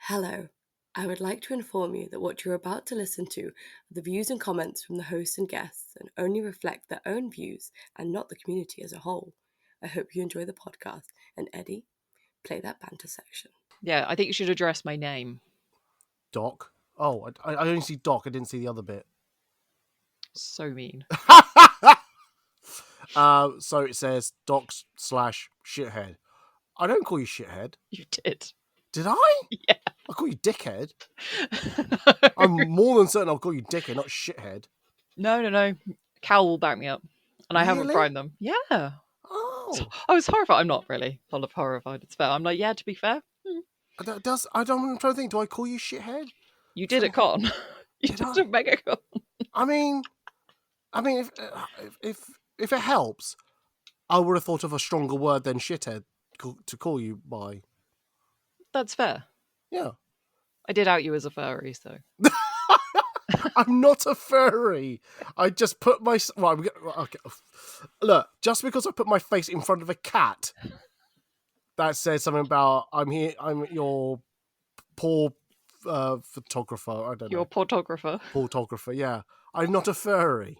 Hello. I would like to inform you that what you're about to listen to are the views and comments from the hosts and guests and only reflect their own views and not the community as a whole. I hope you enjoy the podcast. And Eddie, play that banter section. Yeah, I think you should address my name. Doc. Oh, I only see Doc. I didn't see the other bit. So mean. So it says Doc/shithead. I don't call you shithead. You did. Did I? Yeah. I call you dickhead. No. I'm more than certain I'll call you dickhead, not shithead. No. Cal will back me up. And I haven't Really? primed them. Yeah. Oh. I was horrified. I'm not really full of horrified. It's fair. I'm like, yeah, to be fair. I'm trying to think, do I call you shithead? You did at con. You Did did I? at Megacon. I mean, if it helps, I would have thought of a stronger word than shithead to call you by. That's fair. Yeah. I did out you as a furry, so. I'm not a furry. I just put my okay. Look, just because I put my face in front of a cat, that says something about I'm your poor photographer. I don't know. Your portographer. Photographer, yeah. I'm not a furry.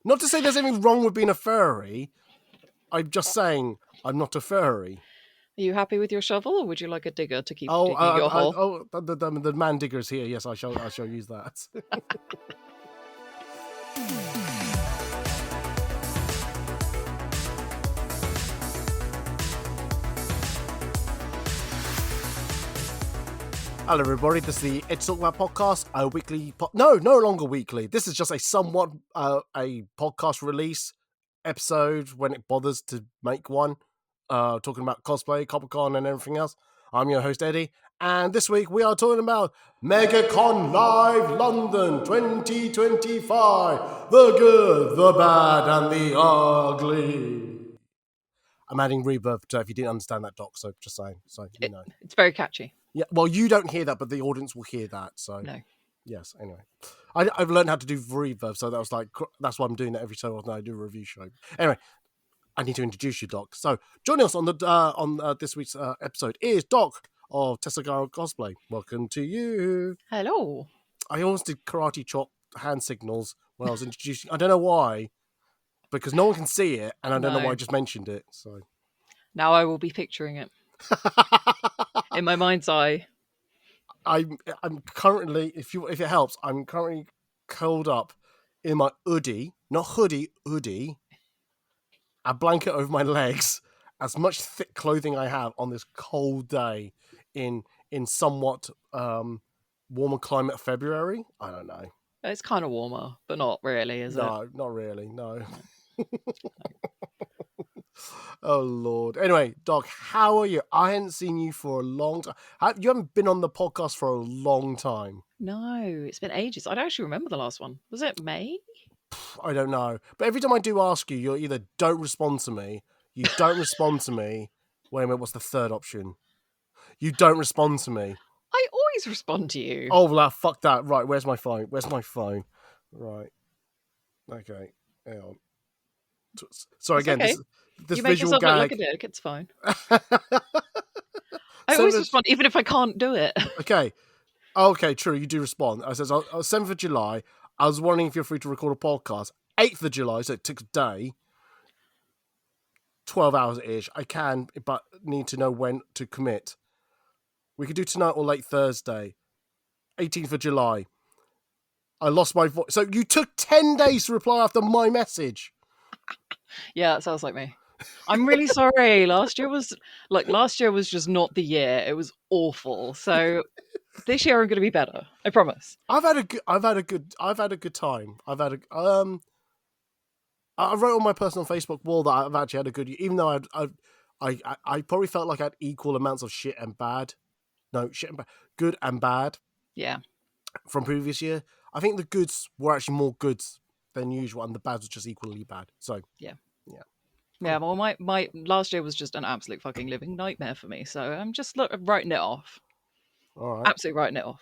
Not to say there's anything wrong with being a furry. I'm just saying I'm not a furry. Are you happy with your shovel, or would you like a digger to keep digging your hole? The man digger's here. Yes, I shall use that. Hello, everybody. This is the It's Talk About podcast, a weekly. No longer weekly. This is just a somewhat a podcast release episode when it bothers to make one. Talking about cosplay, Comic-Con, and everything else. I'm your host, Eddie, and this week we are talking about Megaconlive London 2025. The good, the bad, and the ugly. I'm adding reverb to if you didn't understand that, Doc, so just saying. So, you know. It's very catchy. Yeah, well, you don't hear that, but the audience will hear that, so... No. Yes, anyway. I've learned how to do reverb, so that's why I'm doing that every so often I do a review show. Anyway, I need to introduce you, Doc. So, joining us on this week's episode is Doc of Tesla Cosplay. Welcome to you. Hello. I almost did karate chop hand signals when I was introducing. I don't know why, because no one can see it, and I don't know why I just mentioned it. So now I will be picturing it in my mind's eye. I'm currently, if it helps, I'm currently curled up in my hoodie, not hoodie, a blanket over my legs, as much thick clothing I have on this cold day in somewhat warmer climate of February. I don't know. It's kind of warmer, but not really, is it? No, not really, no. Oh, Lord. Anyway, Doc, how are you? I hadn't seen you for a long time. You haven't been on the podcast for a long time. No, it's been ages. I don't actually remember the last one. Was it May? I don't know. But every time I do ask you, you either don't respond to me, you don't respond to me. Wait a minute, what's the third option? You don't respond to me. I always respond to you. Oh, well, fuck that. Right, where's my phone? Right. Okay, hang on. Sorry, again, okay. This you make visual yourself gag. look like a dick, it's fine. I always respond, even if I can't do it. Okay, true, you do respond. I says, 7th of July, I was wondering if you're free to record a podcast. 8th of July, so it took a day. 12 hours-ish. I can, but need to know when to commit. We could do tonight or late Thursday. 18th of July. I lost my voice. So you took 10 days to reply after my message. Yeah, that sounds like me. I'm really sorry. Last year was just not the year. It was awful. So this year I'm going to be better. I promise. I've had a good time. I wrote on my personal Facebook wall that I've actually had a good year, even though I probably felt like I had equal amounts of shit and bad. No, shit and bad. Good and bad. Yeah. From previous year. I think the goods were actually more goods than usual, and the bads were just equally bad. So yeah. Yeah, well, my last year was just an absolute fucking living nightmare for me. So I'm just writing it off. All right. Absolutely writing it off.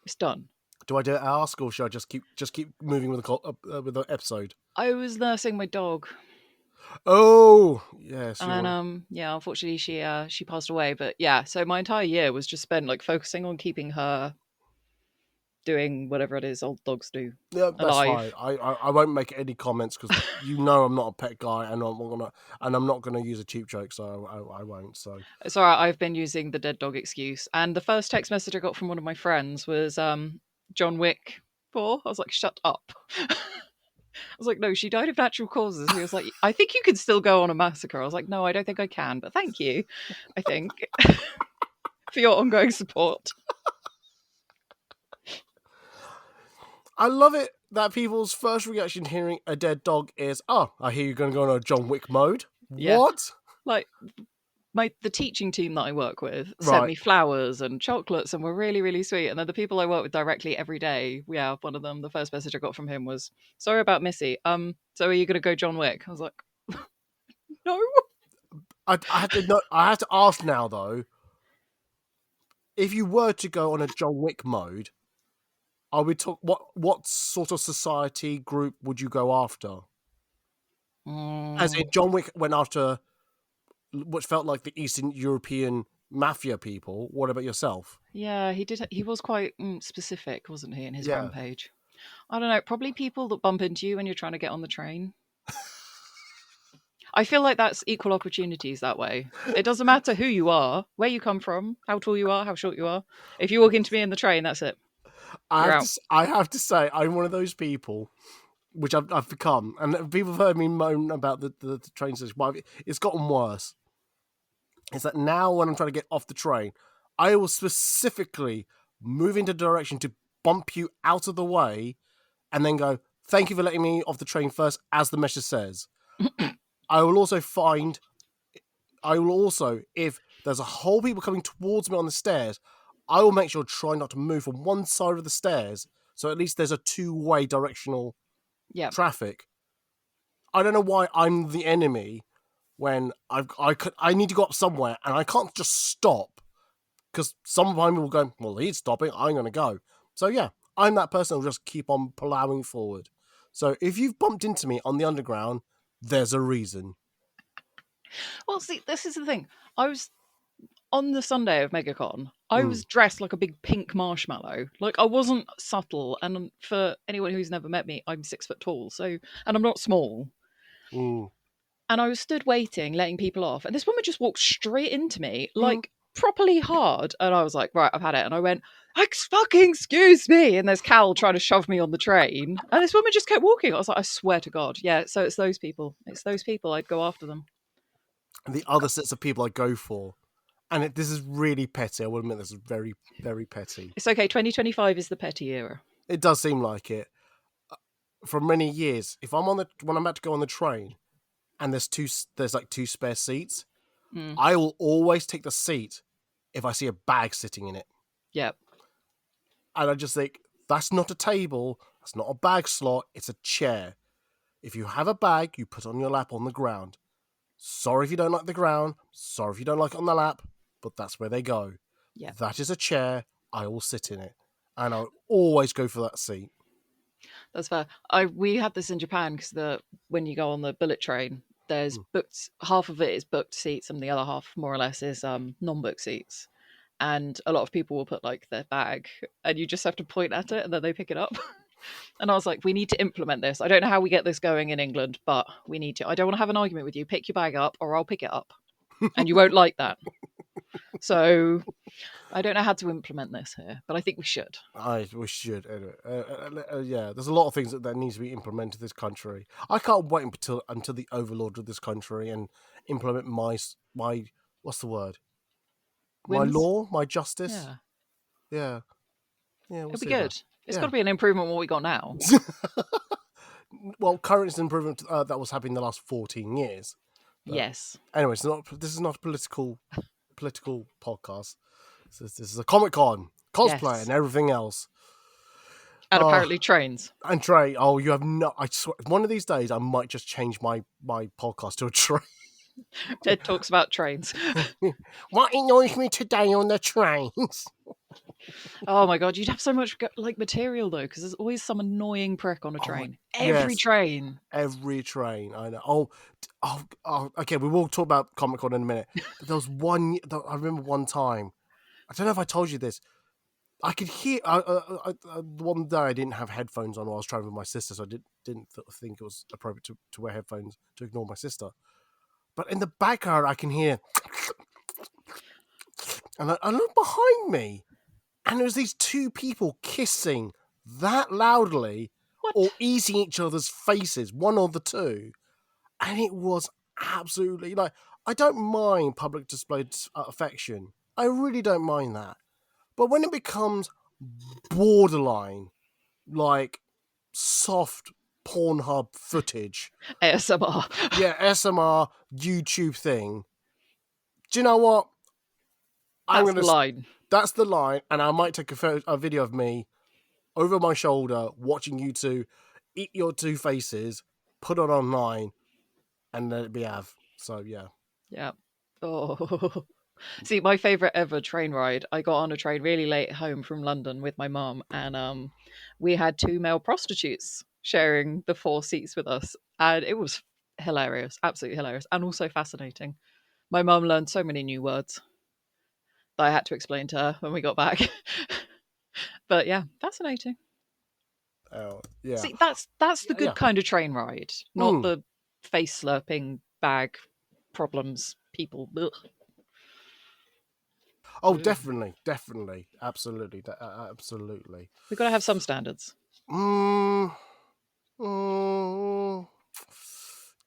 It's done. Do I do it ask, or should I just keep moving with the episode? I was nursing my dog. Oh, yes. And unfortunately she passed away. But yeah, so my entire year was just spent like focusing on keeping her doing whatever it is old dogs do Yeah, that's fine. alive. I won't make any comments because I'm not a pet guy, and I'm not gonna use a cheap joke, so I won't. So It's all right. I've been using the dead dog excuse. And the first text message I got from one of my friends was John Wick 4. I was like, shut up. I was like, no, she died of natural causes. He was like, I think you can still go on a massacre. I was like, no, I don't think I can, but thank you, I think, for your ongoing support. I love it that people's first reaction hearing a dead dog is, "Oh, I hear you're going to go on a John Wick mode." Yeah. What? Like, the teaching team that I work with sent Right. me flowers and chocolates and were really, really sweet. And then the people I work with directly every day, one of them, the first message I got from him was, sorry about Missy. So are you going to go John Wick? I was like, no. I have to ask now though. If you were to go on a John Wick mode, are we what sort of society group would you go after? As in, John Wick went after what felt like the Eastern European mafia people. What about yourself? Yeah, he did. He was quite specific, wasn't he, in his Yeah. rampage? I don't know. Probably people that bump into you when you're trying to get on the train. I feel like that's equal opportunities that way. It doesn't matter who you are, where you come from, how tall you are, how short you are. If you walk into me in the train, that's it. I have to say, I'm one of those people, which I've become, and people have heard me moan about the train station. But it's gotten worse. It's that now when I'm trying to get off the train, I will specifically move into direction to bump you out of the way, and then go, "Thank you for letting me off the train first," as the message says. I will also, if there's a whole people coming towards me on the stairs, I will make sure to try not to move from one side of the stairs, so at least there's a two-way directional traffic. I don't know why I'm the enemy when I need to go up somewhere and I can't just stop because some people will go, well, he's stopping, I'm going to go. So yeah, I'm that person who'll just keep on plowing forward. So if you've bumped into me on the underground, there's a reason. Well, see, this is the thing. I was on the Sunday of MegaCon. I was dressed like a big pink marshmallow. Like I wasn't subtle. And for anyone who's never met me, I'm 6 foot tall. So, and I'm not small. And I was stood waiting, letting people off. And this woman just walked straight into me, like properly hard. And I was like, right, I've had it. And I went, fucking excuse me. And there's Cal trying to shove me on the train. And this woman just kept walking. I was like, I swear to God. Yeah, so it's those people. It's those people. I'd go after them. The other sets of people I go for. And this is really petty. I will admit this is very, very petty. It's okay. 2025 is the petty era. It does seem like it. For many years, if when I'm about to go on the train, and there's like two spare seats, I will always take the seat if I see a bag sitting in it. Yep. And I just think, that's not a table, that's not a bag slot, it's a chair. If you have a bag, you put it on your lap on the ground. Sorry if you don't like the ground, sorry if you don't like it on the lap, but that's where they go. Yep. That is a chair, I will sit in it. And I'll always go for that seat. That's fair. We had this in Japan because when you go on the bullet train, there's booked, half of it is booked seats and the other half more or less is non-booked seats. And a lot of people will put like their bag and you just have to point at it and then they pick it up. And I was like, we need to implement this. I don't know how we get this going in England, but we need to. I don't want to have an argument with you. Pick your bag up or I'll pick it up. And you won't like that. So I don't know how to implement this here, but I think we should. We should. Anyway. Yeah, there's a lot of things that needs to be implemented in this country. I can't wait until the overlord of this country and implement my what's the word? Whims? My law, my justice. Yeah. We'll It'll be see good. It's got to be an improvement on what we got now. Well, current improvement that was happening the last 14 years. But yes. Anyway, this is not a political podcast. This is a Comic-Con, cosplay, and everything else. And apparently trains. And Trey, you have no... I swear, one of these days I might just change my podcast to a train. Ted talks about trains. What annoys me today on the trains? Oh my god, you'd have so much like material though, because there's always some annoying prick on a train. Every Yes, train. every train. I know. Okay. We will talk about Comic Con in a minute. But there was one. I remember one time. I don't know if I told you this. I could hear. One day I didn't have headphones on while I was traveling with my sister, so I didn't think it was appropriate to wear headphones to ignore my sister. But in the background, I can hear, and I look behind me, and there was these two people kissing that loudly, What? or eating each other's faces, one or the two, and it was absolutely like, I don't mind public displayed affection. I really don't mind that. But when it becomes borderline, like soft Pornhub footage, ASMR. yeah, SMR YouTube thing, do you know what? That's the line. That's the line, and I might take a video of me over my shoulder watching you two eat your two faces, put it online, and let it be have. So yeah. Yeah. Oh. See, my favourite ever train ride, I got on a train really late home from London with my mum, and we had two male prostitutes sharing the 4 seats with us. And it was hilarious, absolutely hilarious, and also fascinating. My mum learned so many new words that I had to explain to her when we got back. But yeah, fascinating. Oh yeah. See, that's the Yeah. good kind of train ride, not the face slurping bag problems people. Ugh. Oh, definitely, absolutely, absolutely. We've got to have some standards. Mm, mm,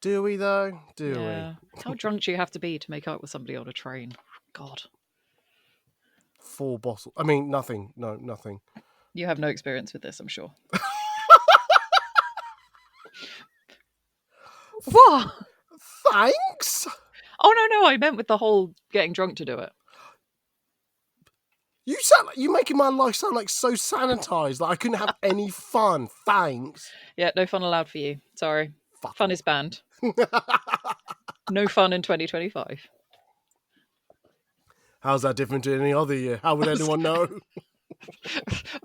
do we though? Do Yeah. How drunk do you have to be to make out with somebody on a train? God. we? 4 bottles. I mean, nothing. No, nothing. You have no experience with this, I'm sure. What? Thanks. Oh, no, I meant with the whole getting drunk to do it. You sound like you're making my life sound like so sanitized that I couldn't have any fun. Thanks. Yeah, no fun allowed for you. Sorry. Fuck Fun off. is banned. No fun in 2025. How's that different to any other year? How would anyone know?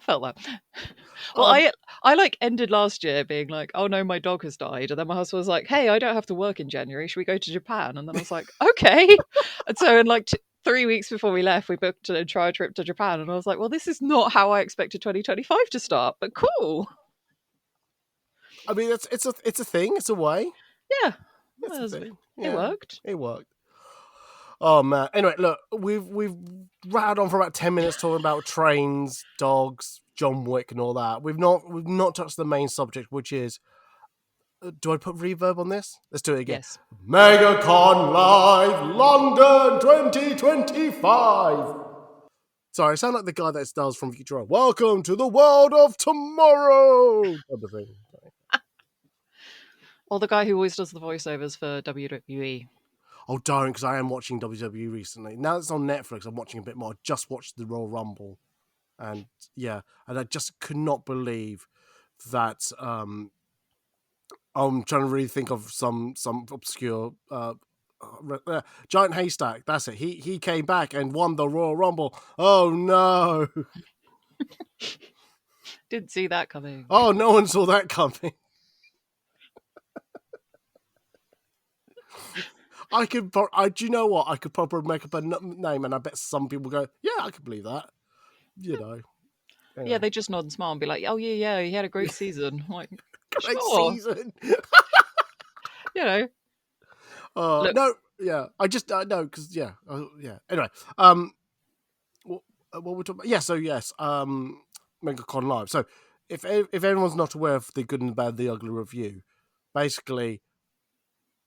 Felt that. Well, I like ended last year being like, oh no, my dog has died, and then my husband was like, hey, I don't have to work in January. Should we go to Japan? And then I was like, okay. And so in like 3 weeks before we left, we booked an entire trip to Japan, and I was like, well, this is not how I expected 2025 to start, but cool. I mean, it's a thing. It's a way. Yeah, It's a thing. It worked. It worked. Oh man. Anyway, look, we've rattled on for about 10 minutes talking about trains, dogs, John Wick, and all that. We've not touched the main subject, which is. Do I put reverb on this? Let's do it again. Yes. Megaconlive London 2025. Sorry, I sound like the guy that does from Futurama. Welcome to the world of tomorrow. Or the guy who always does the voiceovers for WWE. Oh, don't, because I am watching WWE recently. Now it's on Netflix, I'm watching a bit more. I just watched the Royal Rumble. And yeah, and I just could not believe that I'm trying to really think of some obscure Giant Haystack, that's it. He came back and won the Royal Rumble. Oh no. Didn't see that coming. Oh, no one saw that coming. Do you know what? I could probably make up a name, and I bet some people go, yeah, I could believe that. You know. Anyway. Yeah, they just nod and smile and be like, oh, yeah, he had a great season. I'm like, great sure. season. You know. No, yeah. I just, no, because, yeah. Yeah. Anyway, what we're talking about? Yeah, so yes, MegaCon Live. So if anyone's not aware of the good and the bad, the ugly review, basically,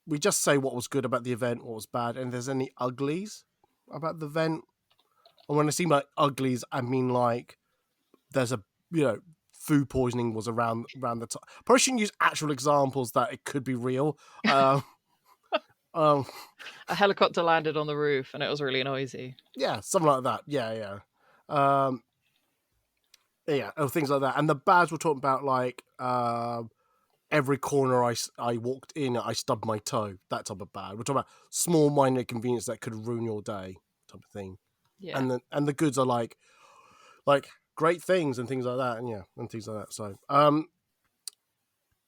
we just say what was good about the event, what was bad, and if there's any uglies about the event. And when I see like uglies, I mean like there's food poisoning was around the time. Probably shouldn't use actual examples that it could be real. A helicopter landed on the roof and it was really noisy. Yeah, something like that. Yeah. Things like that. And the bads we're talking about, like every corner I walked in, I stubbed my toe. That type of bad. We're talking about small, minor inconvenience that could ruin your day, type of thing. Yeah. And the goods are like like great things and things like that, and things like that. So,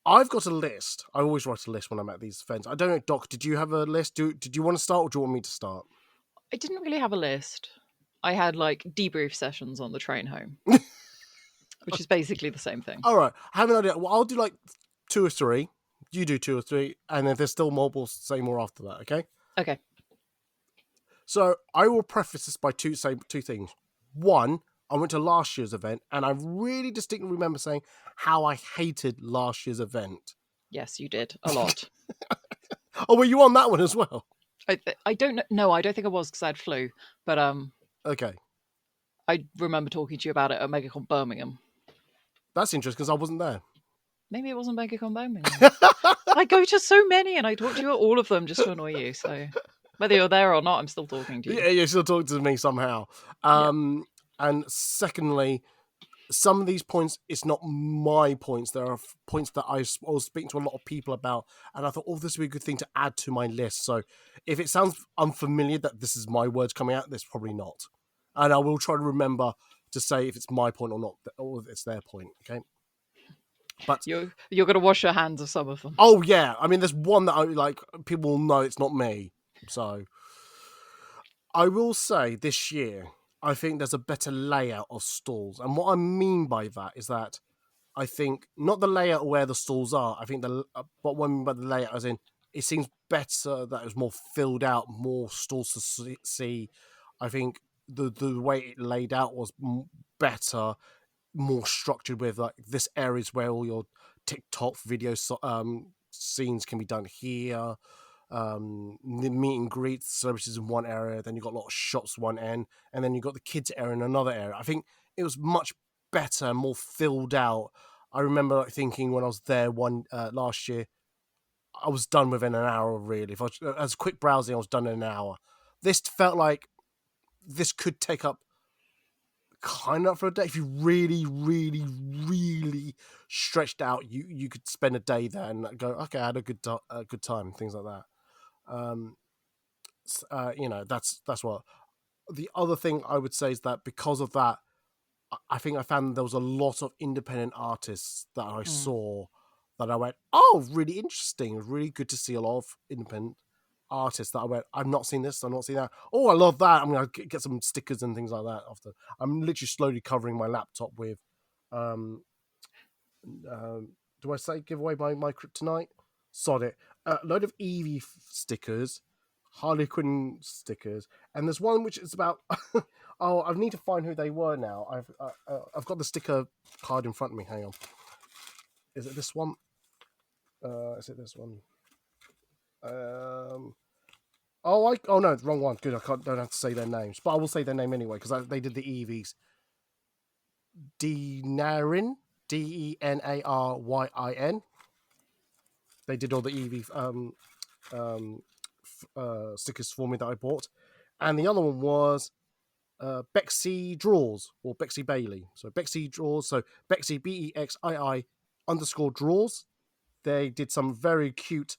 I've got a list. I always write a list when I'm at these events. I don't know, Doc. Did you have a list? Did you want to start, or do you want me to start? I didn't really have a list. I had like debrief sessions on the train home, which is basically the same thing. All right, I have an idea. Well, I'll do like 2 or 3. You do 2 or 3, and if there's still more, we'll say more after that. Okay. Okay. So I will preface this by saying two things. One, I went to last year's event, and I really distinctly remember saying how I hated last year's event. Yes, you did a lot. Oh, were you on that one as well? I don't know. No, I don't think I was because I had flu. But Okay, I remember talking to you about it at Megacon Birmingham. that's interesting because I wasn't there. Maybe it wasn't Megacon Birmingham. I go to so many, and I talk to you at all of them just to annoy you. So whether you're there or not, I'm still talking to you. Yeah, you're still talking to me somehow. And secondly, some of these points, it's not my points. There are points that I was speaking to a lot of people about, and I thought, oh, this would be a good thing to add to my list. So if it sounds unfamiliar that this is my words coming out, this probably not. And I will try to remember to say if it's my point or not, or if it's their point, okay? But you're going to wash your hands of some of them. Oh, yeah. I mean, there's one that I like, people will know it's not me. So I will say this year, I think there's a better layout of stalls. And what I mean by that is that I think not the layout of where the stalls are. I think but what I mean by the layout as in it seems better that it was more filled out, more stalls to see. I think the way it laid out was better, more structured with like this area is where all your TikTok video scenes can be done here. The meet and greet services in one area, then you've got a lot of shops one end, and then you've got the kids area in another area. I think it was much better, more filled out. I remember like thinking when I was there last year, I was done within an hour. Really, if I was, as quick browsing, I was done in an hour. This felt like this could take up kind of for a day. If you really, really, really stretched out, you could spend a day there and go, okay, I had a good time, things like that. That's what. The other thing I would say is that because of that, I think I found there was a lot of independent artists that I saw that I went, oh, really interesting. It was really good to see a lot of independent artists that I went, I've not seen this, I've not seen that. Oh, I love that. I'm going to get some stickers and things like that after. I'm literally slowly covering my laptop with, do I say give away my kryptonite? Sod it. A load of Eevee stickers, Harley Quinn stickers, and there's one which is about. Oh, I need to find who they were now. I've got the sticker card in front of me. Hang on. Is it this one? Is it this one? Oh no, wrong one. Good, don't have to say their names, but I will say their name anyway because they did the Eevees. Denarin, Denaryin. They did all the Eevee stickers for me that I bought, and the other one was Bexy Draws or Bexy Bailey. So Bexy Draws. So Bexy BEXII_draws. They did some very cute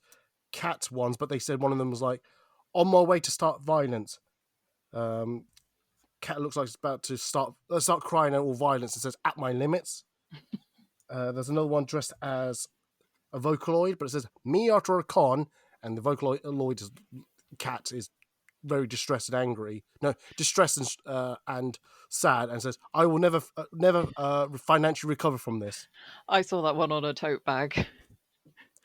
cat ones, but they said one of them was like, on my way to start violence. Cat looks like it's about to start crying out all violence and says, at my limits. There's another one dressed as a Vocaloid, but it says, me after a con, and the Vocaloid cat is very distressed and angry. No, distressed and sad, and says, I will never financially recover from this. I saw that one on a tote bag.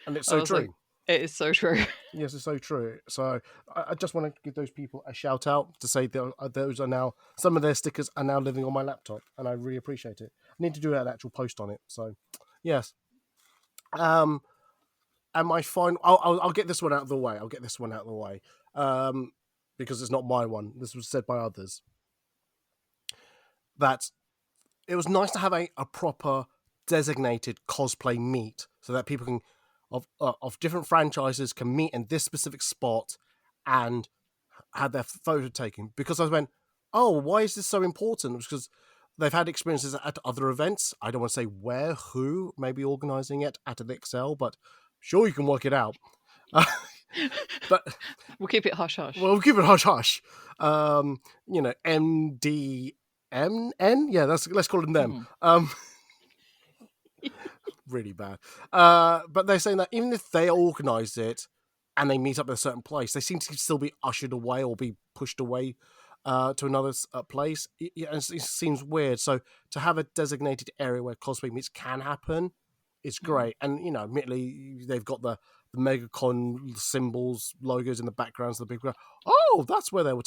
And it's so true. Like, it is so true. Yes, it's so true. So I just want to give those people a shout out to say that those are now, some of their stickers are now living on my laptop, and I really appreciate it. I need to do an actual post on it. So, yes. And my final, I'll get this one out of the way. Because it's not my one. This was said by others. That it was nice to have a proper designated cosplay meet so that people can of different franchises can meet in this specific spot and have their photo taken. Because I went, oh, why is this so important? Because they've had experiences at other events. I don't want to say where, who, maybe organising it at an Excel, but sure you can work it out. But we'll keep it hush hush. Well, we'll keep it hush hush. MD Yeah, let's call them them. Really bad. But they're saying that even if they organise it and they meet up at a certain place, they seem to still be ushered away or be pushed away to another place. It seems weird. So to have a designated area where cosplay meets can happen, it's great. And admittedly, they've got the MegaCon symbols, logos in the backgrounds. So the people go, "Oh, that's where they were."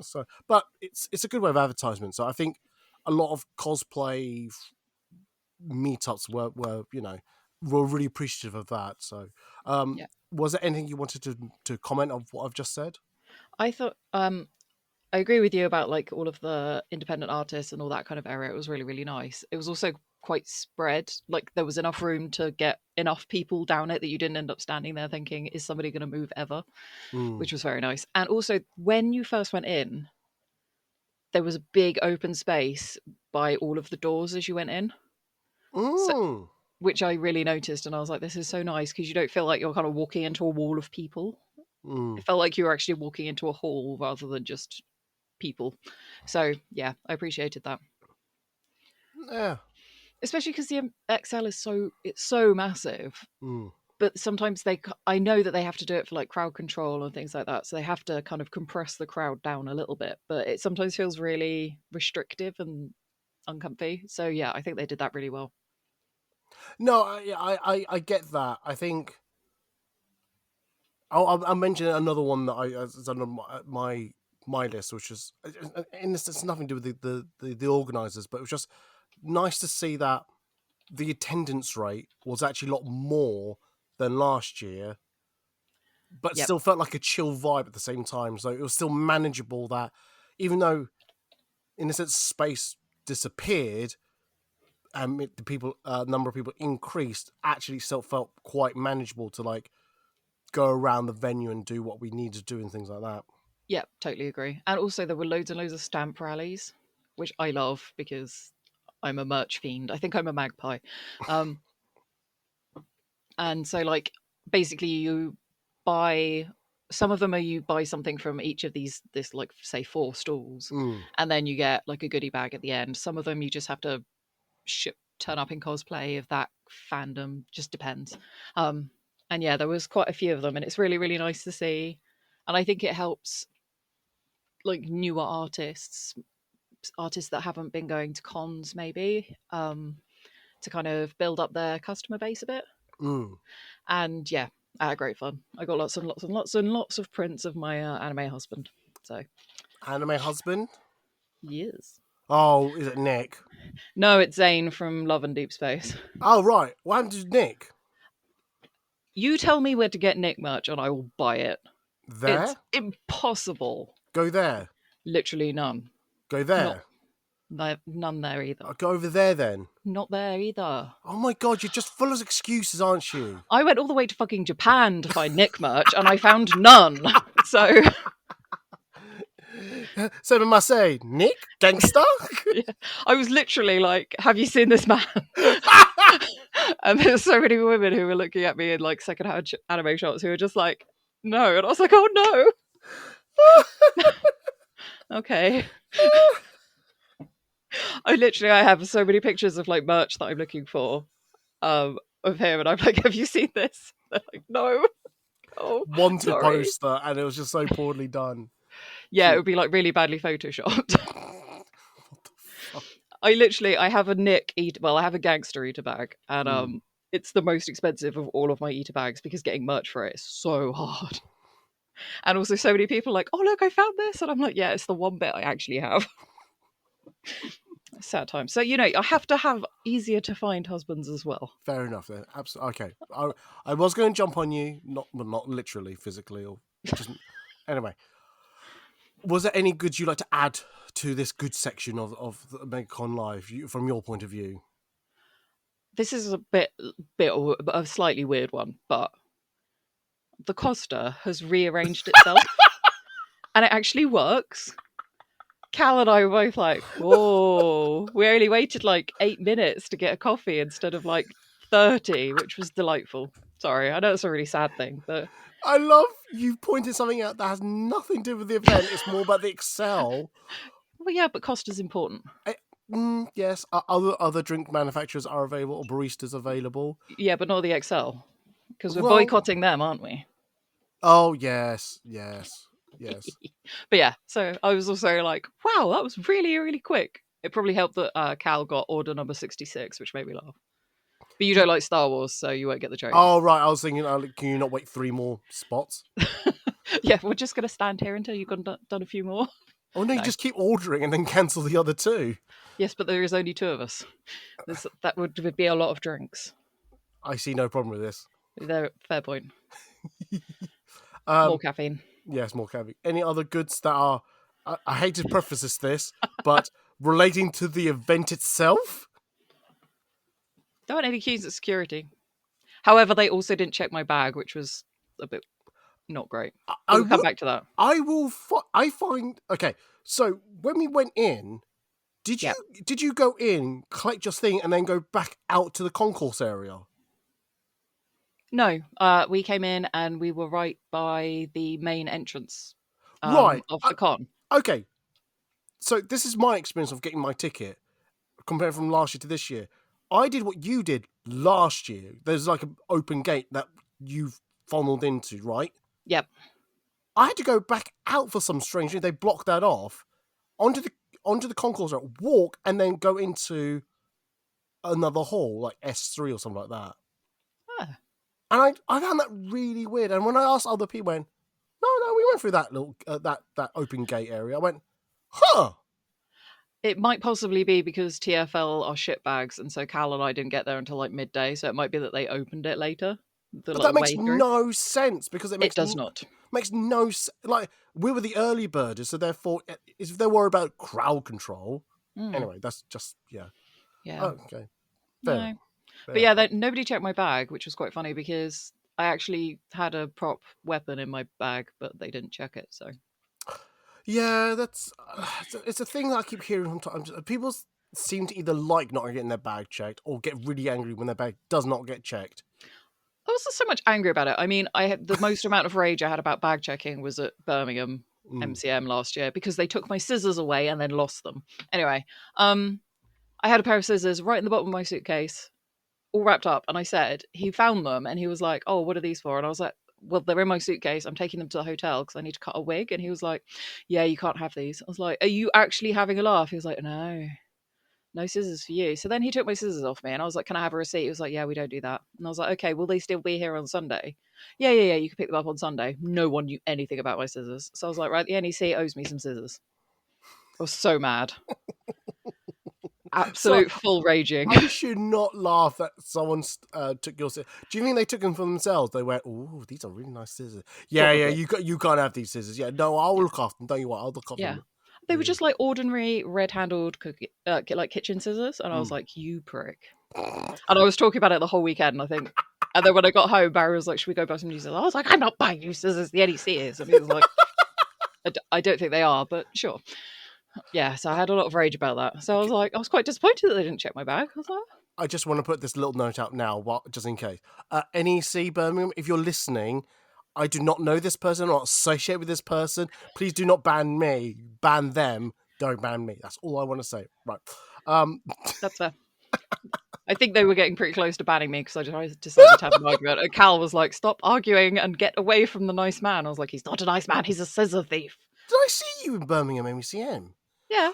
So, but it's a good way of advertisement. So I think a lot of cosplay meetups were really appreciative of that. So, was there anything you wanted to comment on what I've just said? I thought I agree with you about like all of the independent artists and all that kind of area. It was really, really nice. It was also quite spread. Like there was enough room to get enough people down it that you didn't end up standing there thinking, is somebody going to move ever? Which was very nice. And also when you first went in, there was a big open space by all of the doors as you went in. So, which I really noticed, and I was like, this is so nice because you don't feel like you're kind of walking into a wall of people. It felt like you were actually walking into a hall rather than just people. So yeah, I appreciated that. Yeah, especially because the XL is so massive. But sometimes I know that they have to do it for like crowd control and things like that, so they have to kind of compress the crowd down a little bit. But it sometimes feels really restrictive and uncomfy. So yeah, I think they did that really well. No, I get that. I think I'll mention another one that is on my list, which is in this it's nothing to do with the organisers, but it was just nice to see that the attendance rate was actually a lot more than last year, but still felt like a chill vibe at the same time. So it was still manageable. That even though, in a sense, space disappeared and the people number of people increased, actually still felt quite manageable to like go around the venue and do what we need to do and things like that. Yeah, totally agree. And also there were loads and loads of stamp rallies, which I love because I'm a merch fiend. I think I'm a magpie. And so like basically you buy some of them are you buy something from each of this like say 4 stalls, and then you get like a goodie bag at the end. Some of them you just have to turn up in cosplay of that fandom, just depends. And yeah, there was quite a few of them, and it's really, really nice to see. And I think it helps like newer artists that haven't been going to cons maybe, to kind of build up their customer base a bit. And yeah, I had great fun. I got lots and lots and lots and lots of prints of my anime husband. So Anime husband? yes. Oh, is it Nick? No, it's Zane from Love and Deep Space. Oh, right. What happened to Nick? You tell me where to get Nick merch and I will buy it. There? It's impossible. Go there. Literally none. Go there. None there either. I'll go over there then. Not there either. Oh my god, you're just full of excuses, aren't you? I went all the way to fucking Japan to find Nick merch and I found none. So So I say, Nick, gangster? yeah. I was literally like, have you seen this man? And there's so many women who were looking at me in like secondhand anime shops who were just like, no. And I was like, oh no. Okay. I have so many pictures of like merch that I'm looking for of him, and I'm like, have you seen this? They're like, no. Oh, wanted sorry. poster, and it was just so poorly done. Yeah, it would be like really badly photoshopped. I have a Nick I have a gangster eater bag, and it's the most expensive of all of my eater bags because getting merch for it is so hard. And also so many people are like, oh look, I found this, and I'm like, yeah, it's the one bit I actually have. Sad time. So I have to have easier to find husbands as well. Fair enough then. Absolutely. Okay. I was going to jump on you, not literally, physically, or just anyway. Was there any goods you'd like to add to this good section of the Megaconlive from your point of view? This is a bit of a slightly weird one, but the Costa has rearranged itself and it actually works. Cal and I were both like, whoa, we only waited like 8 minutes to get a coffee instead of like 30, which was delightful. Sorry, I know it's a really sad thing, but I love you pointed something out that has nothing to do with the event. It's more about the Excel. Well, yeah, but cost is important. Yes, other drink manufacturers are available, or baristas available. Yeah, but not the Excel. Because we're Well, boycotting them, aren't we? oh yes, yes, yes. But yeah, so I was also like, wow, that was really, really quick. It probably helped that Cal got order number 66, which made me laugh. But you don't like Star Wars, so you won't get the joke. Oh right, I was thinking, can you not wait 3 more spots? Yeah, we're just going to stand here until you've done a few more. Oh no, you No. just keep ordering and then cancel the other 2. Yes, but there is only 2 of us. That would be a lot of drinks. I see no problem with this. Fair point. Um, More caffeine. Yes, more caviar. Any other goods that are? I hate to preface this, but relating to the event itself. There weren't any queues at security. However, they also didn't check my bag, which was a bit not great. We'll come back to that. I will. I find okay. So when we went in, did you go in, collect your thing, and then go back out to the concourse area? No, we came in and we were right by the main entrance Right. of the con. Okay. So this is my experience of getting my ticket compared from last year to this year. I did what you did last year. There's like an open gate that you've funneled into, right? Yep. I had to go back out for some strange reason. They blocked that off onto the concourse area, walk, and then go into another hall, like S3 or something like that. Ah. And I found that really weird. And when I asked other people, went, no, we went through that little that open gate area. I went, huh. It might possibly be because TFL are shitbags, and so Cal and I didn't get there until like midday. So it might be that they opened it later. But that makes no sense because it does not. Makes no sense. Like, we were the early birders, so therefore, if they're worried about crowd control, anyway, that's just Yeah. Oh, okay. Fair. But yeah, nobody checked my bag, which was quite funny because I actually had a prop weapon in my bag, but they didn't check it. So yeah, it's a thing that I keep hearing sometimes. People seem to either like not getting their bag checked or get really angry when their bag does not get checked. I wasn't so much angry about it. I mean, I had the most amount of rage I had about bag checking was at Birmingham MCM last year because they took my scissors away and then lost them. Anyway, I had a pair of scissors right in the bottom of my suitcase, all wrapped up, and I said, he found them and he was like, oh, what are these for? And I was like, well, they're in my suitcase. I'm taking them to the hotel because I need to cut a wig. And he was like, yeah, you can't have these. I was like, are you actually having a laugh? He was like, no scissors for you. So then he took my scissors off me and I was like, can I have a receipt? He was like, yeah, we don't do that. And I was like, okay, will they still be here on Sunday? Yeah, you can pick them up on Sunday. No one knew anything about my scissors. So I was like, right, the NEC owes me some scissors. I was so mad. Absolute full raging. I should not laugh that someone took your scissors. Do you think they took them for themselves? They went, "Oh, these are really nice scissors." Yeah, you can't have these scissors. Yeah, no, I'll look after them. Don't you worry, I'll look after them. They were just like ordinary red-handled like kitchen scissors, and I was like, "You prick!" And I was talking about it the whole weekend, I think. And then when I got home, Barry was like, "Should we go buy some new scissors?" I was like, "I'm not buying new scissors. The NEC is." And he was like, "I don't think they are, but sure." Yeah, so I had a lot of rage about that. So I was like, I was quite disappointed that they didn't check my bag. I was like, I just want to put this little note out now, just in case. NEC Birmingham, if you're listening, I do not know this person, or not associate with this person. Please do not ban me. Ban them. Don't ban me. That's all I want to say. Right. That's fair. I think they were getting pretty close to banning me because I decided to have an argument. And Cal was like, stop arguing and get away from the nice man. I was like, he's not a nice man. He's a scissor thief. Did I see you in Birmingham MECM? Yeah.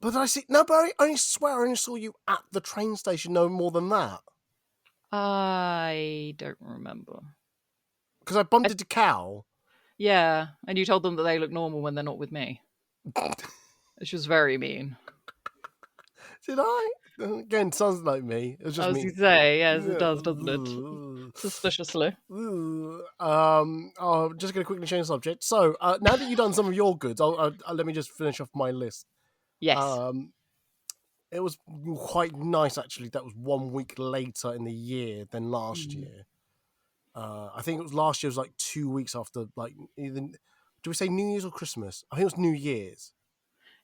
But did I see... No, but I only swear I only saw you at the train station, no more than that. I don't remember. Because I bumped into Cal. Yeah, and you told them that they look normal when they're not with me. Which was very mean. Did I? Again, sounds like me. It was just me. I was going to say, yes, it does, doesn't it? Suspiciously. I'm just going to quickly change the subject. So, now that you've done some of your goods, I'll let me just finish off my list. Yes. It was quite nice, actually. That was 1 week later in the year than last year. I think it was last year. It was like 2 weeks after, like, either... Do we say New Year's or Christmas? I think it was New Year's.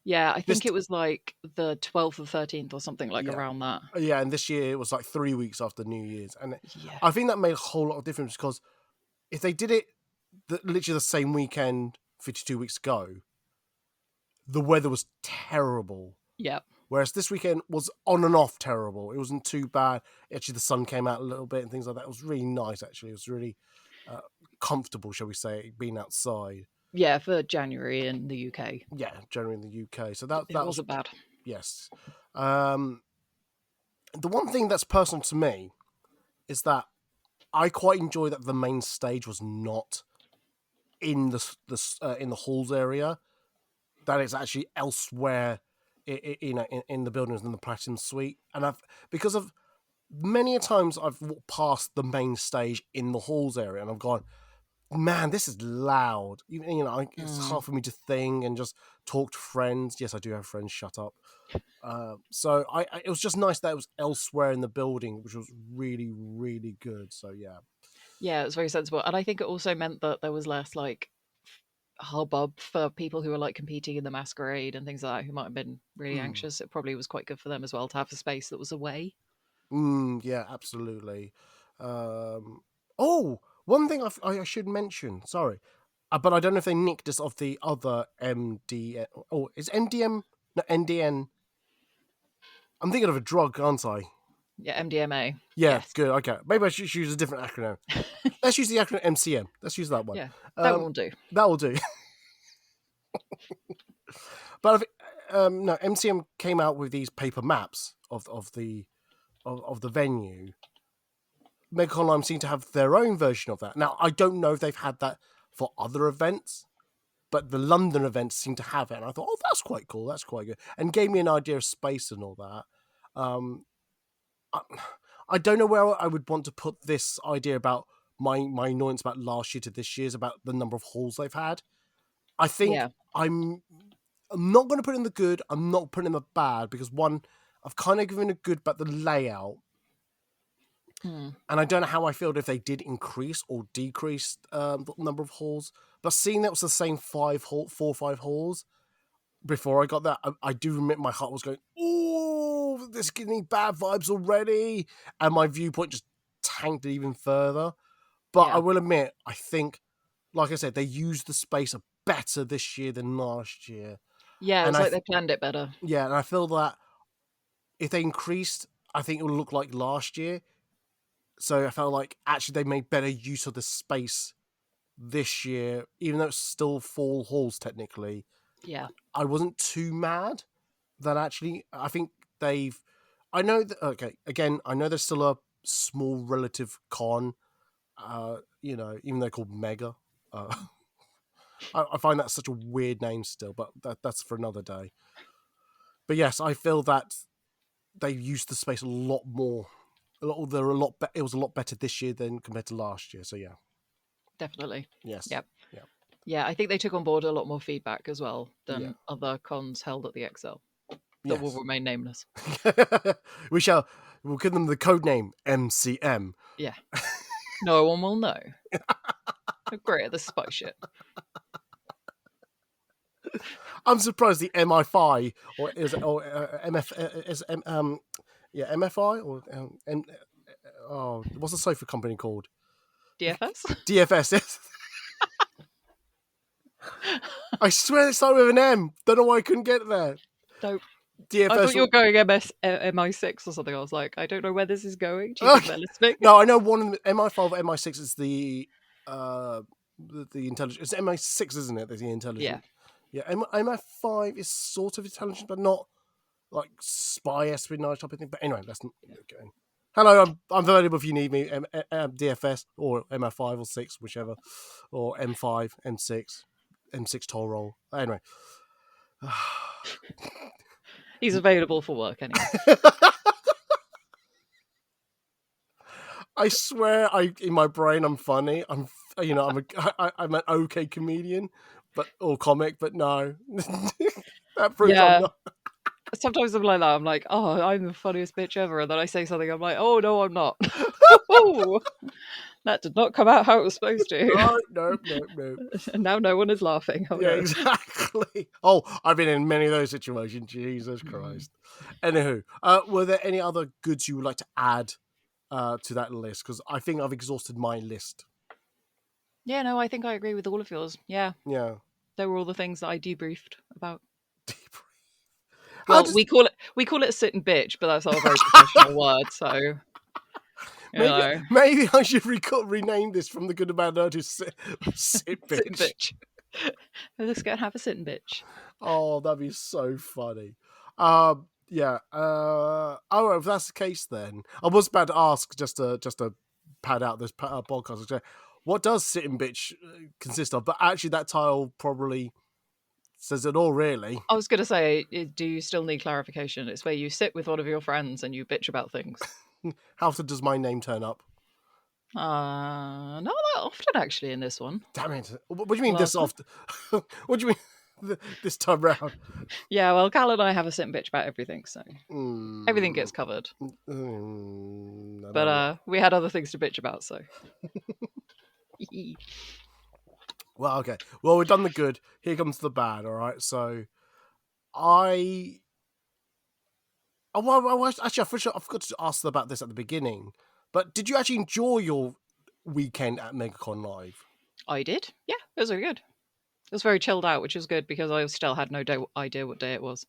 Yeah, I think it was like the 12th or 13th or something around that. Yeah, and this year it was like 3 weeks after New Year's. And I think that made a whole lot of difference because if they did it literally the same weekend 52 weeks ago, the weather was terrible. Yeah. Whereas this weekend was on and off terrible. It wasn't too bad. Actually, the sun came out a little bit and things like that. It was really nice, actually. It was really comfortable, shall we say, being outside. Yeah, for January in the UK. Yeah, generally in the UK. So that wasn't bad. Yes. The one thing that's personal to me is that I quite enjoy that the main stage was not in the halls area. That it's actually elsewhere, in the buildings in the Platinum Suite. And because of many a times I've walked past the main stage in the halls area, and I've gone, man, this is loud. It's hard for me to think and just talk to friends. Yes, I do have friends. Shut up. So it was just nice that it was elsewhere in the building, which was really, really good. So yeah. Yeah, it was very sensible. And I think it also meant that there was less like hubbub for people who were like competing in the masquerade and things like that, who might have been really anxious. It probably was quite good for them as well to have a space that was away. Yeah, absolutely. One thing I should mention, sorry, but I don't know if they nicked this off the other MDN. Oh, is MDM? No, NDN. I'm thinking of a drug, aren't I? Yeah, MDMA. Yeah, Yes. good. Okay, maybe I should use a different acronym. Let's use the acronym MCM. Let's use that one. Yeah, that will do. That will do. But I think, no, MCM came out with these paper maps of the venue. Megaconlive seem to have their own version of that. Now, I don't know if they've had that for other events, but the London events seem to have it. And I thought, oh, that's quite cool. That's quite good. And gave me an idea of space and all that. I don't know where I would want to put this idea about my annoyance about last year to this year's, about the number of halls they've had. I think I'm not going to put in the good. I'm not putting in the bad, because one, I've kind of given a good about the layout. And I don't know how I feel if they did increase or decrease the number of halls. But seeing that it was the same 4 or 5 halls before I got that, I do admit my heart was going, oh, this is giving me bad vibes already. And my viewpoint just tanked it even further. But I will admit, I think, like I said, they used the space better this year than last year. Yeah, it's like they planned it better. Yeah, and I feel that if they increased, I think it would look like last year. So I felt like actually they made better use of the space this year, even though it's still 4 halls technically. Yeah. I wasn't too mad that actually, I think they've, I know that, okay, again, I know there's still a small relative con, even though they're called Mega. I find that such a weird name still, but that's for another day. But yes, I feel that they used the space a lot more. It was a lot better this year than compared to last year. So yeah, definitely. Yes. Yep. Yeah. Yeah, I think they took on board a lot more feedback as well than other cons held at the Excel that will remain nameless. We'll give them the code name MCM. Yeah. No one will know. Great at the spy shit. I'm surprised the MI5 or is it or MF is MFI or what's the sofa company called? DFS? DFS. Yes. I swear it started with an M. Don't know why I couldn't get there. Nope. DFS. I thought you were going MI6 or something. I was like, I don't know where this is going. Do you think they're listening? No, I know one of the MI5 or MI6 is the intelligence. It's MI6, isn't it? That's the intelligence. Yeah. MI5 is sort of intelligent, but not like spy espionage type of thing. But anyway, that's not going. Hello, I'm available if you need me. DFS or MI5 or 6, whichever, or M5, M6, M6 toll roll. Anyway. He's available for work anyway. I swear, in my brain, I'm funny. I'm an okay comedian, or comic, but no, that proves I'm not. Sometimes I'm like that. I'm like, oh, I'm the funniest bitch ever, and then I say something. I'm like, oh no, I'm not. That did not come out how it was supposed to. No. And now no one is laughing. Oh, yeah, no. Exactly. Oh, I've been in many of those situations. Jesus Christ. Anywho, were there any other goods you would like to add to that list? Because I think I've exhausted my list. Yeah, no, I think I agree with all of yours. Yeah. Yeah. They were all the things that I debriefed about. Well, we call it a sit and bitch, but that's not a very professional word. So, maybe I should rename this from the Good and Bad Nerd to sit sit and bitch. bitch. Let's go and have a sit and bitch. Oh, that'd be so funny. Yeah. If that's the case, then I was about to ask just to pad out this podcast. What does sit and bitch consist of? But actually, that title probably says it all, really. I was going to say, do you still need clarification? It's where you sit with one of your friends and you bitch about things. How often does my name turn up? Not that often, actually, in this one. Damn it! What do you mean this often? What do you mean this time round? Yeah, well, Cal and I have a sit and bitch about everything, so everything gets covered. But we had other things to bitch about, so. Well, okay. Well, we've done the good. Here comes the bad. All right. So, actually, I forgot to ask about this at the beginning. But did you actually enjoy your weekend at Megacon Live? I did. Yeah, it was very good. It was very chilled out, which was good because I still had no idea what day it was.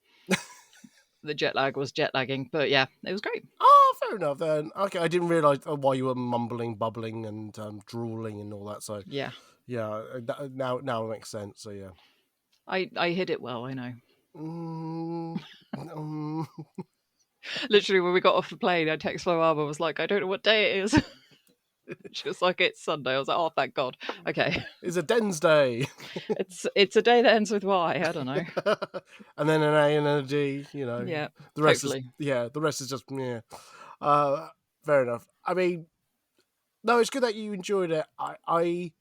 The jet lag was jet lagging, but yeah, it was great. Oh, fair enough then. Okay, I didn't realise why you were mumbling, bubbling, and drooling and all that. So yeah, now it makes sense. So yeah, I hid it well. I know. Mm, Literally, when we got off the plane, I texted my mum. I was like, I don't know what day it is. She was like, it's Sunday. I was like, oh, thank God. Okay. It's a Dens Day. It's a day that ends with Y. I don't know. And then an A and a D. Yeah. The rest hopefully. the rest is just yeah. Fair enough. I mean, no, it's good that you enjoyed it. I